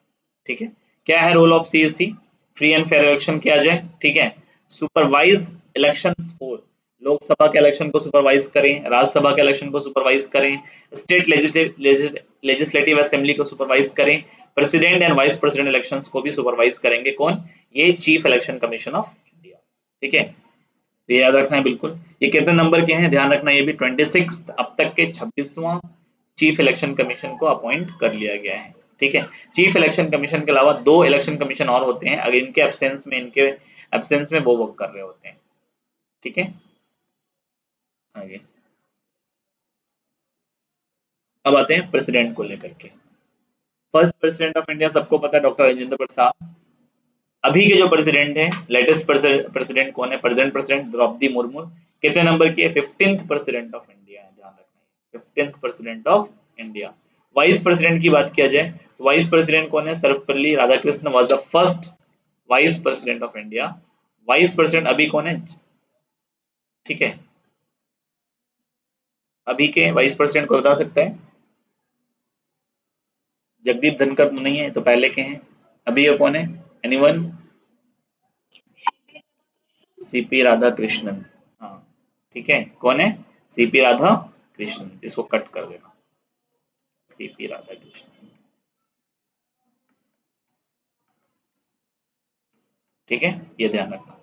ठीक है, क्या है role of CSC? Free and fair election किया जाए। ठीक है, सुपरवाइज इलेक्शन फॉर, लोकसभा के इलेक्शन को सुपरवाइज करें, राज्यसभा के इलेक्शन को सुपरवाइज करें, स्टेट लेजिस्लेटिव असेंबली को सुपरवाइज करें, president and vice president elections को भी सुपरवाइज करेंगे। कौन? ये chief election commission of India. ठीक है, तो ये याद रखना है बिल्कुल। ये कितने नंबर के हैं ध्यान रखना, ये भी 26, अब तक के 26वां चीफ इलेक्शन कमीशन को अपॉइंट कर लिया गया है। ठीक है, चीफ इलेक्शन कमीशन के अलावा 2 इलेक्शन कमीशन और होते हैं, अगर इनके एब्सेंस में वो वर्क कर रहे होते हैं। ठीक है, आगे अब आते हैं प्रेसिडेंट को लेकर के। फर्स्ट प्रेसिडेंट ऑफ इंडिया सबको पता है, डॉक्टर राजेंद्र प्रसाद। अभी के जो प्रेसिडेंट हैं, लेटेस्ट प्रेसिडेंट कौन है? Present president Draupadi Murmu. कितने नंबर की है? 15th प्रेसिडेंट ऑफ इंडिया है, ध्यान रखना है, 15th president of India. Vice president की बात किया जाए तो वाइस प्रेसिडेंट कौन है? Sarvepalli Radhakrishnan was the first vice president of India. Vice president अभी कौन है? ठीक है, अभी के वाइस प्रेसिडेंट को बता सकता है? जगदीप धनखड़ तो नहीं है, तो पहले के हैं। अभी ये कौन है? एनीवन? सीपी राधाकृष्णन। हाँ, ठीक है, कौन है? सीपी राधा कृष्णन। इसको कट कर देना, सीपी राधा कृष्णन। ठीक है, ये ध्यान रखना।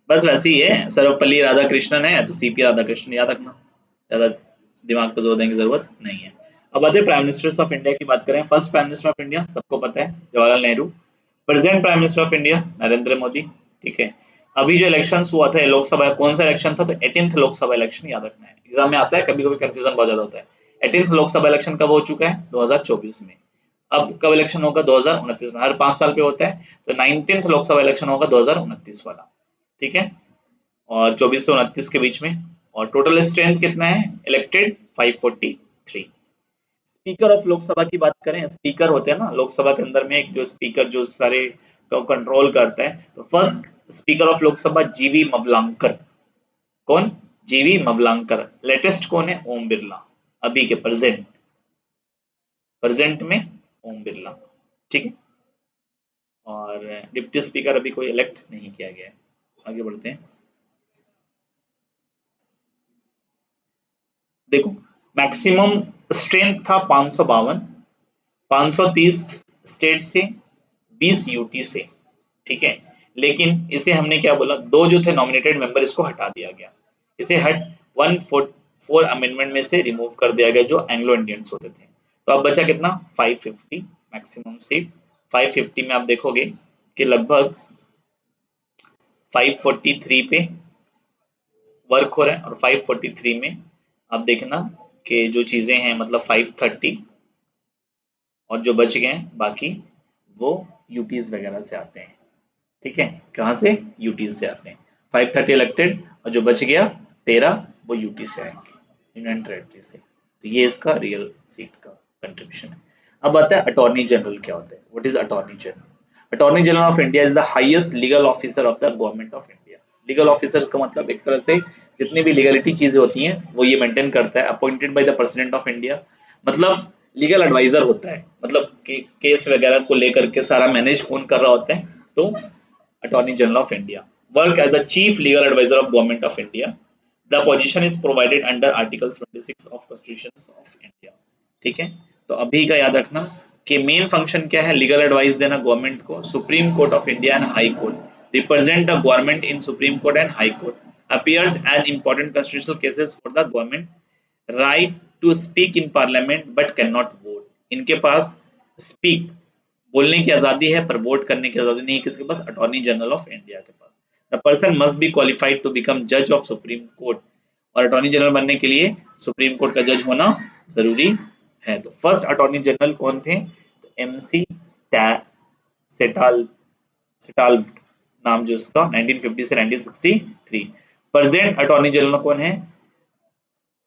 बस वैसे ही है, सर्वपल्ली राधाकृष्णन है तो सीपी राधाकृष्णन याद रखना, ज्यादा दिमाग पर जोर देने की जरूरत नहीं है। अब आते प्राइम मिनिस्टर्स ऑफ इंडिया की बात करें। First prime minister of India सबको पता है, Jawaharlal Nehru. Present prime minister of India Narendra Modi. ठीक है, अभी जो इलेक्शन हुआ था लोकसभा, कौन सा इलेक्शन था? तो 18th लोकसभा इलेक्शन, याद रखना है, एग्जाम में आता है कभी कभी, कंफ्यूजन बहुत ज्यादा होता है। 18th लोकसभा इलेक्शन कब हो चुका है? 2024 में। अब कब इलेक्शन होगा? 2029 में, हर 5 साल पे होता है, तो 19th लोकसभा इलेक्शन होगा 2029 वाला। ठीक है, और 24 से 29 के बीच में। और टोटल स्ट्रेंथ कितना है इलेक्टेड? 543। स्पीकर ऑफ लोकसभा की बात करें, स्पीकर होते हैं ना लोकसभा के अंदर में, एक जो स्पीकर जो सारे को कंट्रोल करता है, तो फर्स्ट स्पीकर ऑफ लोकसभा जीवी मवलांकर। कौन? जीवी मवलांकर। लेटेस्ट कौन है? ओम बिरला। अभी के प्रेजेंट, प्रेजेंट में ओम बिरला। ठीक है, और डिप्टी स्पीकर अभी कोई इलेक्ट नहीं किया गया है। आगे बढ़ते हैं। देखो, मैक्सिमम स्ट्रेंथ था 552, 530 स्टेट से, 20 यूटी से। ठीक है, लेकिन इसे हमने क्या बोला, 2 जो थे नॉमिनेटेड मेंबर, इसको हटा दिया गया। इसे हट 144 अमेंडमेंट में से रिमूव कर दिया गया, जो एंग्लो इंडियंस होते थे। तो अब बचा कितना? 550 मैक्सिमम सीट। 550 में आप देखोगे कि लगभग 543 पे वर्क हो रहा है, और 543 में आप देखना कि जो चीजें हैं, मतलब 530 और जो बच गए हैं बाकी, वो यूटीज वगैरह से आते हैं। ठीक है, कहाँ से? यूटी से आते हैं। 530 इलेक्टेड, और जो बच गया 13, वो यूटी से आएंगे, यूनियन टेरेटरी से। तो ये इसका रियल सीट का कंट्रीब्यूशन है। अब आता है अटॉर्नी जनरल क्या होता है। What is attorney general? Attorney general of India is the highest legal officer of the government of India. Legal officers का मतलब एक तरह से जितनी भी लीगलिटी चीजें होती हैं वो ये मेंटेन करता है, appointed by the president of India. मतलब लीगल एडवाइजर होता है, मतलब केस वगैरह को लेकर के सारा मैनेज कौन कर रहा होता है? तो Attorney General of India. Work as the Chief Legal Advisor of Government of India. The position is provided under Article 26 of Constitution of India. ठीक है, तो अभी का याद रखना कि मेन फंक्शन क्या है? लीगल एडवाइस देना गवर्नमेंट को, supreme court of India and high court, represent the government in supreme court and high court, appears as important constitutional cases for the government, right to speak in parliament but cannot vote. इनके पास speak, बोलने की आजादी है पर vote करने की आजादी नहीं है। किसके पास? अटॉर्नी जनरल ऑफ इंडिया के पास। The person must be qualified to become जज ऑफ सुप्रीम कोर्ट, और अटॉर्नी जनरल बनने के लिए सुप्रीम कोर्ट का जज होना जरूरी है। तो फर्स्ट अटॉर्नी जनरल कौन थे? तो एमसी सेटाल सेटाल नाम जो उसका, 1950 से 1963। प्रेजेंट अटॉर्नी जनरल कौन है?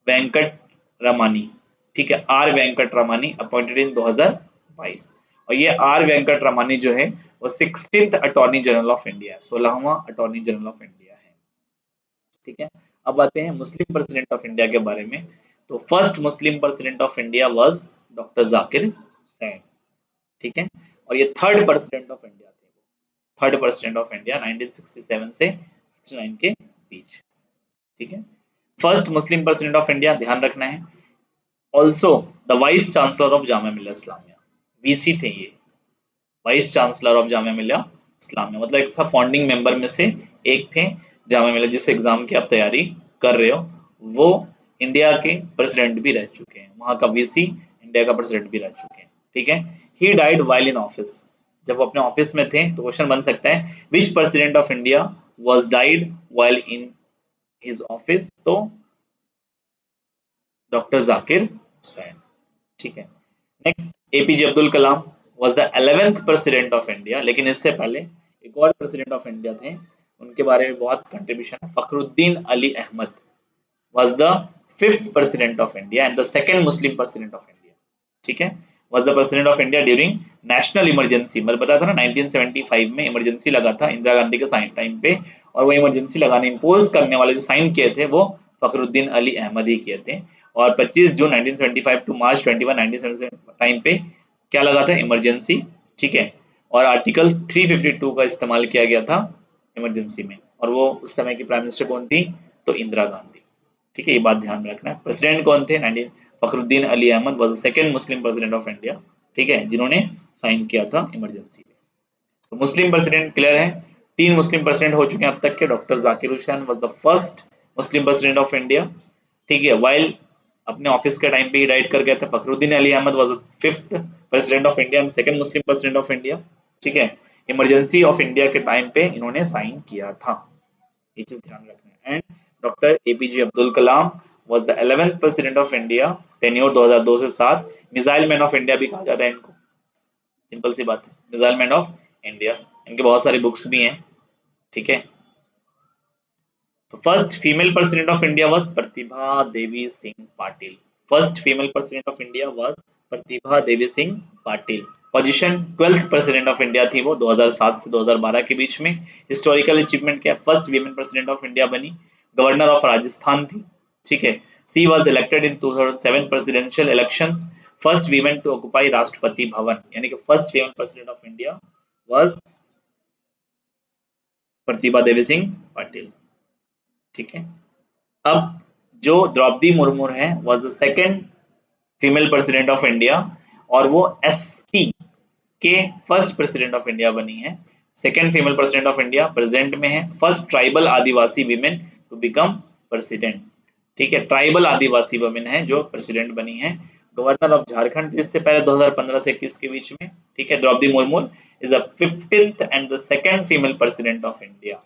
वेंकट रमानी। ठीक है, R Venkat Ramani, appointed in 2022। और ये आर वेंकट रमानी जो है वो 16th attorney general of India है, 16वां अटॉर्नी जनरल ऑफ इंडिया है। ठीक है, अब आते हैं मुस्लिम प्रेसिडेंट ऑफ इंडिया के बारे में। तो first Muslim president of India was doctor Zakir Hussain. ठीक है, और ये थर्ड प्रेसिडेंट ऑफ इंडिया थे, थर्ड प्रेसिडेंट ऑफ इंडिया 1967 से 69 के बीच। ठीक है, first Muslim president of India, ध्यान रखना है। Also the vice chancellor of Jamia Millia Islamia, VC थे ये, vice chancellor of Jamia Millia Islamia, मतलब एक फाउंडिंग मेंबर में से एक थे। जामिया मिल्लिया जिस एग्जाम की आप तैयारी कर रहे हो, वो इंडिया के प्रेसिडेंट भी रह चुके हैं, वहां का वीसी इंडिया का प्रेसिडेंट भी रह चुके हैं। ठीक है, he died while in office, जब वो अपने ऑफिस में थे तो क्वेश्चन बन सकता है which president of India was died while in his office, तो डॉक्टर जाकिर हुसैन। ठीक है, next APJ Abdul Kalam was the 11th president of India, लेकिन इससे पहले एक और प्रेसिडेंट ऑफ इंडिया थे, उनके बारे में बहुत कंट्रीब्यूशन है। Fakhruddin Ali Ahmed was the 5th president of India and the second Muslim president of India. ठीक है, was the president of India during national emergency, मैं बताया था ना 1975 में इमरजेंसी लगा था इंदिरा गांधी के टाइम पे, और वो इमरजेंसी लगाने इम्पोज करने वाले जो साइन किए थे वो फखरुद्दीन अली अहमद ही किए थे। और 25 जून 1975 टू मार्च 21 1977 टाइम पे क्या लगा था, इमरजेंसी। ठीक है, और आर्टिकल 352 का इस्तेमाल किया गया था इमरजेंसी में, और वो उस समय की प्राइम मिनिस्टर कौन थी, तो इंदिरा गांधी। ठीक है, ये बात ध्यान में रखना है। प्रेसिडेंट कौन थे, 19 Fakhruddin Ali Ahmed was the second Muslim president of India. ठीक है, जिन्होंने साइन किया था इमरजेंसी में। तो मुस्लिम प्रेसिडेंट क्लियर है, तीन मुस्लिम प्रेसिडेंट हो चुके हैं अब तक के। Doctor Zakir Hussain was the first Muslim president of India. ठीक है, वाइल अपने ऑफिस के टाइम पे ही डाइट कर गए थे। Fakhruddin Ali Ahmed was the 5th president of India and second Muslim president of India. ठीक है, इमरजेंसी ऑफ इंडिया के टाइम पे इन्होंने साइन किया था, ये चीज ध्यान रखना है। And doctor APJ Abdul Kalam was the 11th president of India, tenure 2002 से 7, मिसाइल मैन ऑफ इंडिया भी कहा जाता है इनको, सिंपल सी बात है, मिसाइल मैन ऑफ इंडिया। इनके बहुत सारी बुक्स भी हैं। ठीक है, तो first female president of India was Pratibha Devi Singh Patil. First female president of India was Pratibha Devi Singh Patil. Position 12th president of India थी वो 2007 से 2012 के बीच में। हिस्टोरिकल अचीवमेंट क्या, first women president of India बनी, गवर्नर ऑफ राजस्थान थी। ठीक है, she was elected in 2007 presidential elections, first women to occupy Rashtrapati Bhavan, यानी कि first female president of India was Pratibha Devi Singh Patil. ठीक है, अब जो द्रौपदी मुर्मू है was the second female president of India, और वो एसटी के फर्स्ट प्रेसिडेंट ऑफ इंडिया बनी है। Second female president of India, present में है first tribal Adivasi women to become president. ठीक है, ट्राइबल आदिवासी वुमेन है जो प्रेसिडेंट बनी है। गवर्नर ऑफ झारखंड इससे पहले 2015 से 21 के बीच में। ठीक है, Draupadi Murmu is the 15th and the second female president of India.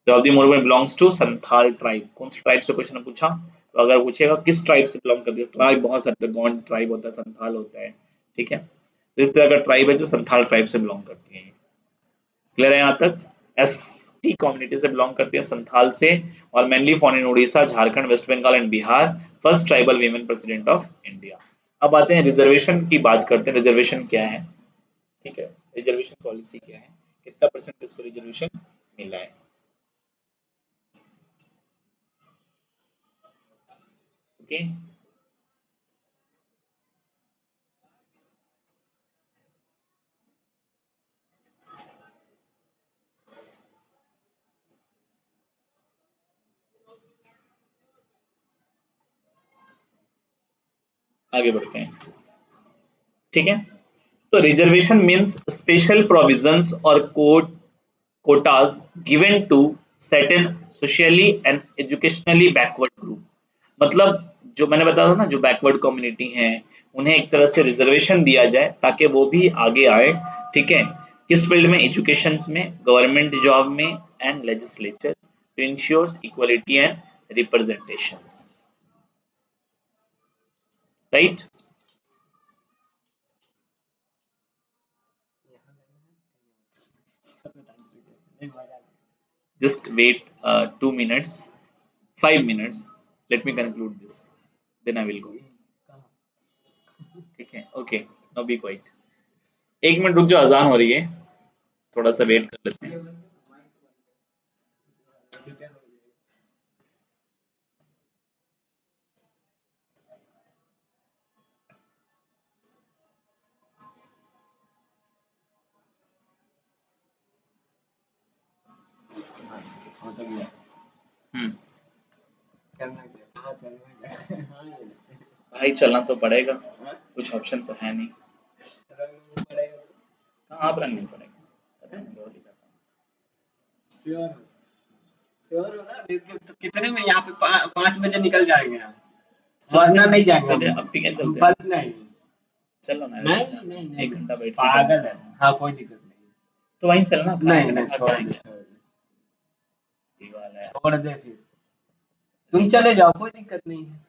Draupadi Murmu belongs to Santhal tribe. कौन सी ट्राइब से क्वेश्चन पूछा, तो अगर पूछेगा किस ट्राइब से बिलोंग करती है, ट्राइब बहुत सारे, गोंड ट्राइब होता है, संथाल होता है। ठीक है, तो इस तरह का ट्राइब है जो संथाल ट्राइब से बिलोंग करती है। क्लियर है यहाँ तक, एसटी कम्युनिटी से बिलोंग करती है, संथाल से, और mainly found in Orissa, Jharkhand, West Bengal and Bihar. First tribal women president of India. अब आते हैं रिजर्वेशन की बात करते हैं, रिजर्वेशन क्या है। ठीक है, रिजर्वेशन पॉलिसी क्या है, कितना परसेंट इसको रिजर्वेशन मिला है। ओके, आगे बढ़ते हैं। ठीक है, तो रिजर्वेशन मीन्स स्पेशल प्रोविजंस और quotas given to certain socially and educationally backward group. मतलब जो मैंने बताया था ना, जो बैकवर्ड कम्युनिटी हैं उन्हें एक तरह से रिजर्वेशन दिया जाए ताकि वो भी आगे आए। ठीक है, किस फील्ड में, एजुकेशन में, गवर्नमेंट जॉब में and legislature, to ensures equality and representations. Right, just wait 2 minutes, 5 minutes, let me conclude this, then I will go। ठीक है, ओके, now be quiet। एक मिनट रुक जाओ, अजान हो रही है, थोड़ा सा वेट कर लेते हैं। हम्म, भाई चलना तो पड़ेगा, कुछ ऑप्शन तो है नहीं। हाँ, आप रंग नहीं पड़ेगा, पता है ना, रोल ही करता श्योर हो ना? तो कितने में यहाँ पे 5 बजे निकल जाएंगे हम, वरना नहीं जाएंगे चलिए, हम। अब भी क्या चलते हैं, बस नहीं चलो ना, नहीं नहीं नहीं, 1 घंटा बैठ के कर पागल लेते है। हैं। हाँ कोई दिक्कत नहीं। तो वहीं चलना, नहीं नहीं, छोड़ दे खाएंगे, छोड़ दे ठीक वाला है। छोड़ दे फिर, तुम चले जाओ, कोई दिक्कत नहीं है।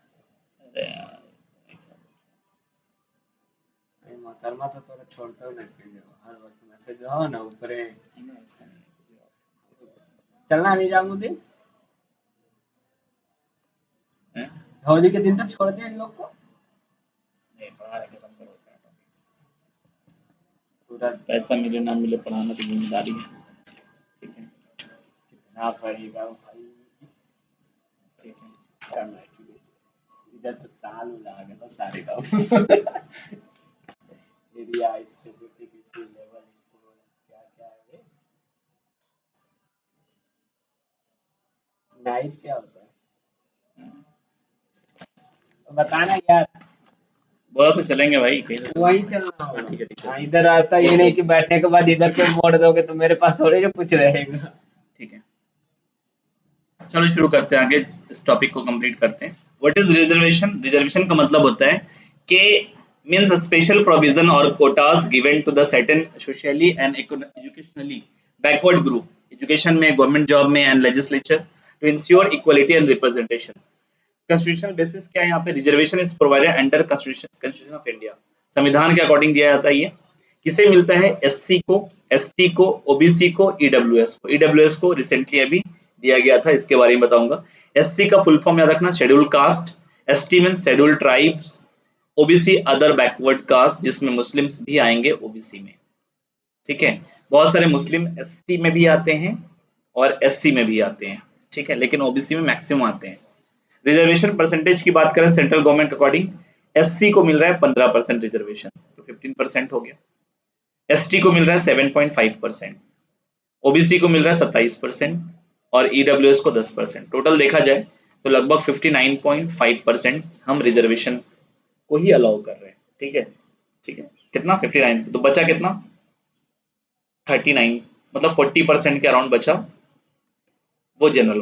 अरे यार, नहीं, मोहतरमा तो तोरा छोड़ता हूँ नहीं, फिर हर वक्त मैसेज हो ना ऊपरे। ऐसा नहीं है। चलना निजामुद्दीन, हैं? होली के दिन तो छोड़ दे इन लोग को नहीं, पढ़ा रहे, खत्म करो क्या टॉपिक। पूरा। पैसा मिले ना मिले, पढ़ाना तो जिम्मेदारी है, ठीक है, कितना पड़ेगा भाई, ठीक है। करना है। इधर तो ताल उला गया सारे गाँव area specific skill level score, क्या क्या है नाइट क्या होता है, बताना यार। बोला तो चलेंगे भाई, कहीं तो वही चलना है। चलना हाँ, होगा। ठीक है, ठीक है, हाँ, इधर आता ये नहीं कि बैठने के बाद इधर पे मोड़ दोगे तो मेरे पास थोड़े जो कुछ रहेगा। ठीक है। चलो शुरू करते हैं, आगे इस टॉपिक को कंप्लीट करते हैं। What is reservation? रिजर्वेशन का मतलब होता है कि मीन्स स्पेशल प्रोविजन और quotas given to the certain socially and educationally backward group, education में, गवर्नमेंट जॉब में and legislature, to ensure equality and representation. Constitutional basis क्या है यहाँ पे? Reservation is provided under constitution of India, संविधान के according दिया जाता है ये। किसे मिलता है? एससी को, एसटी को, ओबीसी को, ईडब्ल्यूएस को। ईडब्ल्यूएस को रिसेंटली अभी दिया गया था, इसके बारे में बताऊंगा। एससी का फुल फॉर्म याद रखना, schedule caste. ST mean schedule tribes. OBC other backward caste, जिसमें मुस्लिम्स भी आएंगे ओबीसी में, ठीक है। बहुत सारे मुस्लिम एसटी में भी आते हैं और एससी में भी आते हैं, ठीक है, लेकिन ओबीसी में मैक्सिमम आते हैं। रिजर्वेशन परसेंटेज की बात करें सेंट्रल गवर्नमेंट अकॉर्डिंग, एससी को मिल रहा है 15% रिजर्वेशन, तो 15% हो गया। एसटी को मिल रहा है 7.5%, ओबीसी को मिल रहा है 27% और ईडब्ल्यूएस को 10%। टोटल देखा जाए तो लगभग 59.5% हम रिजर्वेशन को ही अलाउ कर रहे हैं, ठीक है, ठीक है। कितना? 59, तो बचा कितना? 39, मतलब 40% के अराउंड बचा वो जनरल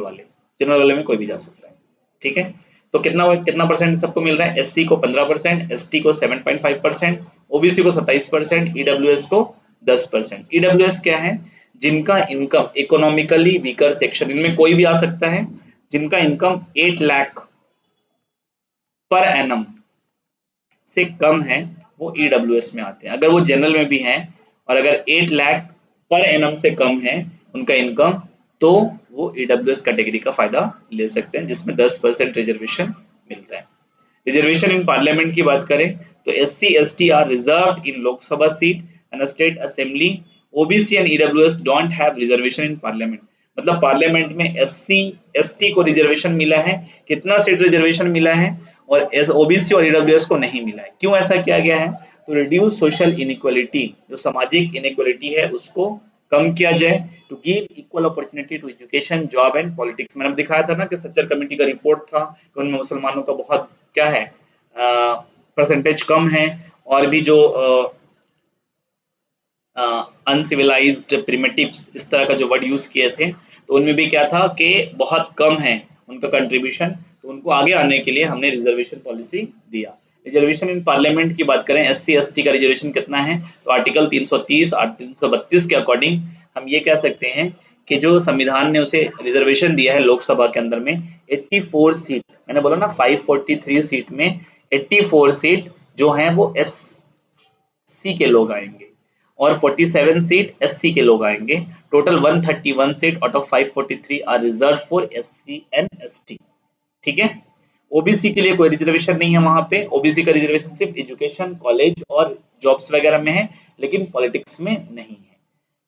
वाले में कोई भी जा सकता है, ठीक है। तो कितना कितना परसेंट सबको मिल रहा है? एससी को 15%, एसटी को 7.5%, ओबीसी को 27%, ईडब्ल्यूएस को 10%। ईडब्ल्यूएस क्या है? जिनका इनकम इकोनॉमिकली वीकर सेक्शन, इनमें कोई भी आ सकता है, जिनका इनकम 8 लाख पर एनम से कम है, वो ईडब्ल्यूएस में आते हैं। अगर वो जनरल में भी हैं और अगर 8 लाख पर एनम से कम है उनका इनकम, तो वो ईडब्ल्यूएस कैटेगरी का फायदा ले सकते हैं, जिसमें 10% रिजर्वेशन मिलता है। रिजर्वेशन इन पार्लियामेंट की बात करें तो SC ST are reserved in Lok Sabha seat and state assembly. OBC and EWS don't have reservation in parliament. मतलब पार्लियामेंट में एससी एसटी को रिजर्वेशन मिला है, कितना सीट रिजर्वेशन मिला है, और एस ओबीसी और ईडब्ल्यूएस को नहीं मिला है। क्यों ऐसा किया गया है? तो रिड्यूस सोशल इनइक्वालिटी, जो सामाजिक इनइक्वालिटी है उसको कम किया जाए, to give equal opportunity to education, job and politics. मैंने दिखाया था ना कि सच्चर कमेटी का रिपोर्ट था कि उनमें मुसलमानों का बहुत क्या है, परसेंटेज कम है, और भी जो अनसिविलाइज्ड प्रिमिटिव्स, इस तरह का जो वर्ड यूज किए थे, तो उनमें भी क्या था कि बहुत कम है उनका कंट्रीब्यूशन, तो उनको आगे आने के लिए हमने रिजर्वेशन पॉलिसी दिया। रिजर्वेशन इन पार्लियामेंट की बात करें, एससी एसटी का रिजर्वेशन कितना है? तो आर्टिकल 330 और 332 के अकॉर्डिंग हम ये कह सकते हैं कि जो संविधान ने उसे रिजर्वेशन दिया है लोकसभा के अंदर में 84 सीट, मैंने बोला ना 543 सीट में 84 सीट जो हैं वो एस सी के लोग आएंगे और 47 सीट एससी के लोग आएंगे। Total 131 seat out of 543 are reserve for SC and ST, ठीक है। ओबीसी के लिए कोई रिजर्वेशन नहीं है वहां पे। ओबीसी का रिजर्वेशन सिर्फ एजुकेशन, कॉलेज और जॉब्स वगैरह में है, लेकिन पॉलिटिक्स में नहीं है,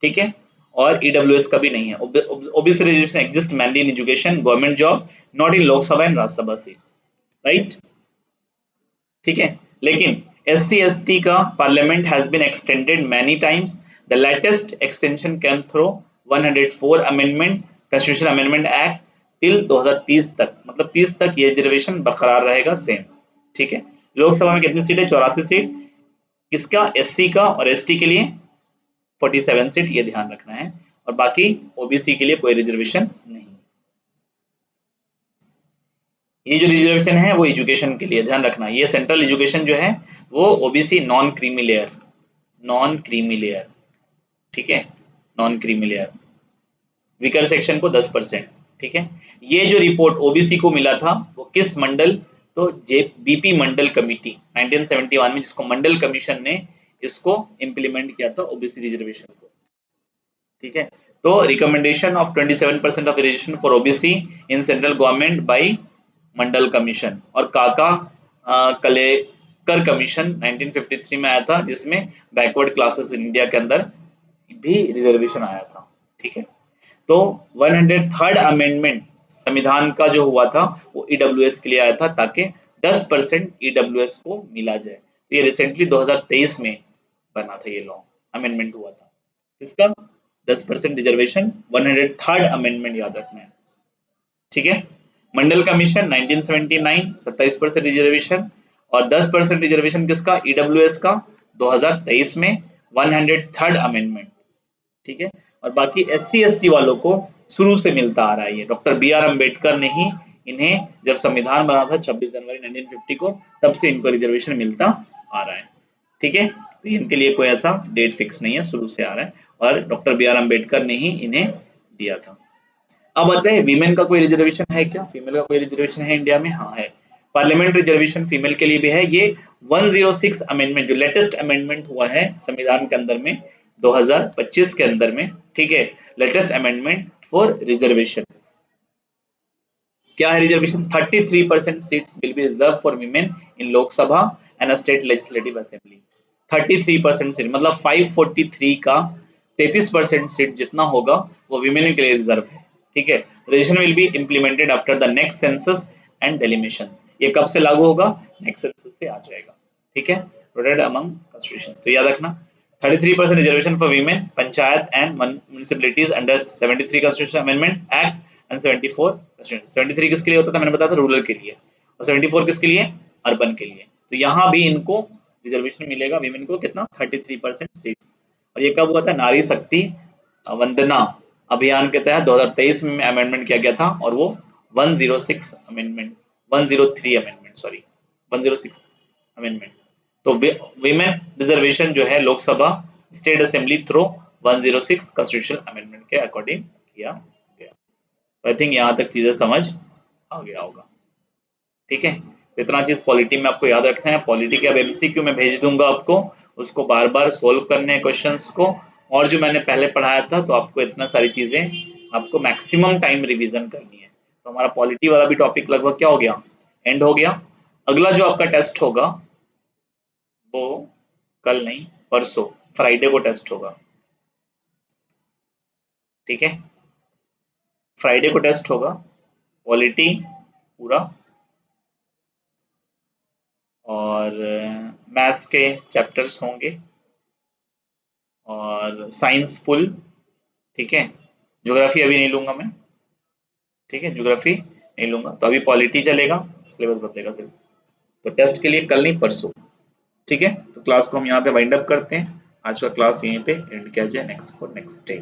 ठीक है। और ईडब्ल्यूएस का भी नहीं है। OBC reservation exist mainly in education, government job, not in Lok Sabha and Rajya Sabha seat, right, ठीक है। लेकिन SC ST का parliament has been extended many times, the latest extension came through 104 amendment constitution amendment act till 2030 तक, मतलब 30 तक ये reservation बरकरार रहेगा सेम, ठीक है। लोकसभा में कितनी सीट है? 84 सीट, किसका? SC का, और ST के लिए 47 सीट, ये ध्यान रखना है। और बाकी ओबीसी के लिए कोई रिजर्वेशन नहीं। ये जो रिजर्वेशन है वो एजुकेशन के लिए, ध्यान रखना, ये सेंट्रल एजुकेशन जो है वो OBC non creamy layer, non creamy layer, ठीक है, non creamy layer, weaker section को 10%, ठीक है। ये जो रिपोर्ट ओबीसी को मिला था वो किस मंडल? तो जे बीपी मंडल कमिटी 1971 में, जिसको मंडल कमीशन ने इसको इंप्लीमेंट किया था ओबीसी रिजर्वेशन को, ठीक है। तो recommendation of 27% of reservation for OBC in central government by Mandal commission, और काका कलेकर कमीशन 1953 में आया था, जिसमें बैकवर्ड क्लासेस इन इंडिया के अंदर भी रिजर्वेशन आया था, ठीक है। तो 103rd अमेंडमेंट संविधान का जो हुआ था वो ईडब्ल्यूएस के लिए आया था, ताकि 10% ईडब्ल्यूएस को मिला जाए। तो ये रिसेंटली 2023 में बना था, ये लॉ अमेंडमेंट हुआ था, इसका 10% रिजर्वेशन, 103rd अमेंडमेंट याद रखना है, ठीक है। मंडल कमीशन 1979 27% रिजर्वेशन, और 10% रिजर्वेशन किसका? ईडब्ल्यूएस का 2023 में 103rd अमेंडमेंट, ठीक है। और बाकी SC ST वालों को शुरू से मिलता आ रहा है, ये डॉक्टर BR अम्बेडकर ने ही इन्हें, जब संविधान बना था 26 जनवरी 1950 को, तब से इनको रिजर्वेशन मिलता आ रहा है, ठीक है। तो इनके लिए कोई ऐसा डेट फिक्स नहीं है, शुरू से आ रहा है, और डॉक्टर BR अम्बेडकर ने ही इन्हें दिया था। अब आते हैं, वीमेन का कोई रिजर्वेशन है क्या? फीमेल का कोई रिजर्वेशन है इंडिया में? हाँ है, पार्लियामेंट रिजर्वेशन फीमेल के लिए भी है। ये 106 अमेंडमेंट, जो लेटेस्ट अमेंडमेंट हुआ है संविधान के अंदर में 2025 के अंदर में, ठीक है, लेटेस्ट अमेंडमेंट फॉर रिजर्वेशन। क्या है reservation? 33% seats will be reserve for women in Lok Sabha and state legislative assembly. 33% seat मतलब 543 का 33% सीट जितना होगा वो वीमेन के लिए रिजर्व है, ठीक है। Reservation will be implemented after the next census and delimitations. ये कब से लागू होगा? नेक्स्ट सेंसस से आ जाएगा, ठीक है। रोटेट अमंग कॉन्स्टिट्यूशन, तो याद रखना 33% reservation for women, panchayat and municipalities under 73 constitution amendment act and 74। 73 किसके लिए होता था? मैंने बताया था रूरल के लिए, और 74 किसके लिए? अर्बन के लिए। तो यहाँ भी इनको रिजर्वेशन मिलेगा वीमेन को, कितना? 33% सीट्स। और ये कब हुआ था? नारी शक्ति वंदना अभियान के तहत 2023 में अमेंडमेंट किया गया था, और वो 106 अमेंडमेंट 103 अमेंडमेंट सॉरी 106 अमेंडमेंट। तो विमेन रिजर्वेशन जो है Lok Sabha state assembly through 106 constitutional amendment के अकॉर्डिंग किया गया। आई थिंक यहाँ तक चीजें समझ आ गया होगा, ठीक है। तो इतना चीज पॉलिटी में आपको याद रखना है। पॉलिटी के अब MCQ में भेज दूंगा आपको, उसको बार बार सोल्व करने हैं क्वेश्चंस को, और जो मैंने पहले पढ़ाया था, तो आपको इतना सारी चीजें आपको मैक्सिमम टाइम रिवीजन करनी है। तो हमारा पॉलिटी वाला भी टॉपिक लगभग क्या हो गया? एंड हो गया। अगला जो आपका टेस्ट होगा वो कल नहीं, परसों फ्राइडे को टेस्ट होगा, ठीक है। फ्राइडे को टेस्ट होगा पॉलिटी पूरा, और मैथ्स के चैप्टर्स होंगे, और साइंस फुल, ठीक है। ज्योग्राफी अभी नहीं लूंगा मैं, ठीक है, ज्योग्राफी नहीं लूंगा। तो अभी पॉलिटी चलेगा, सिलेबस बदलेगा सिर्फ। तो टेस्ट के लिए कल नहीं परसों, ठीक है। तो क्लास को हम यहाँ पे वाइंड अप करते हैं। आज का क्लास यहीं पे एंड किया जाए, नेक्स्ट फॉर नेक्स्ट डे।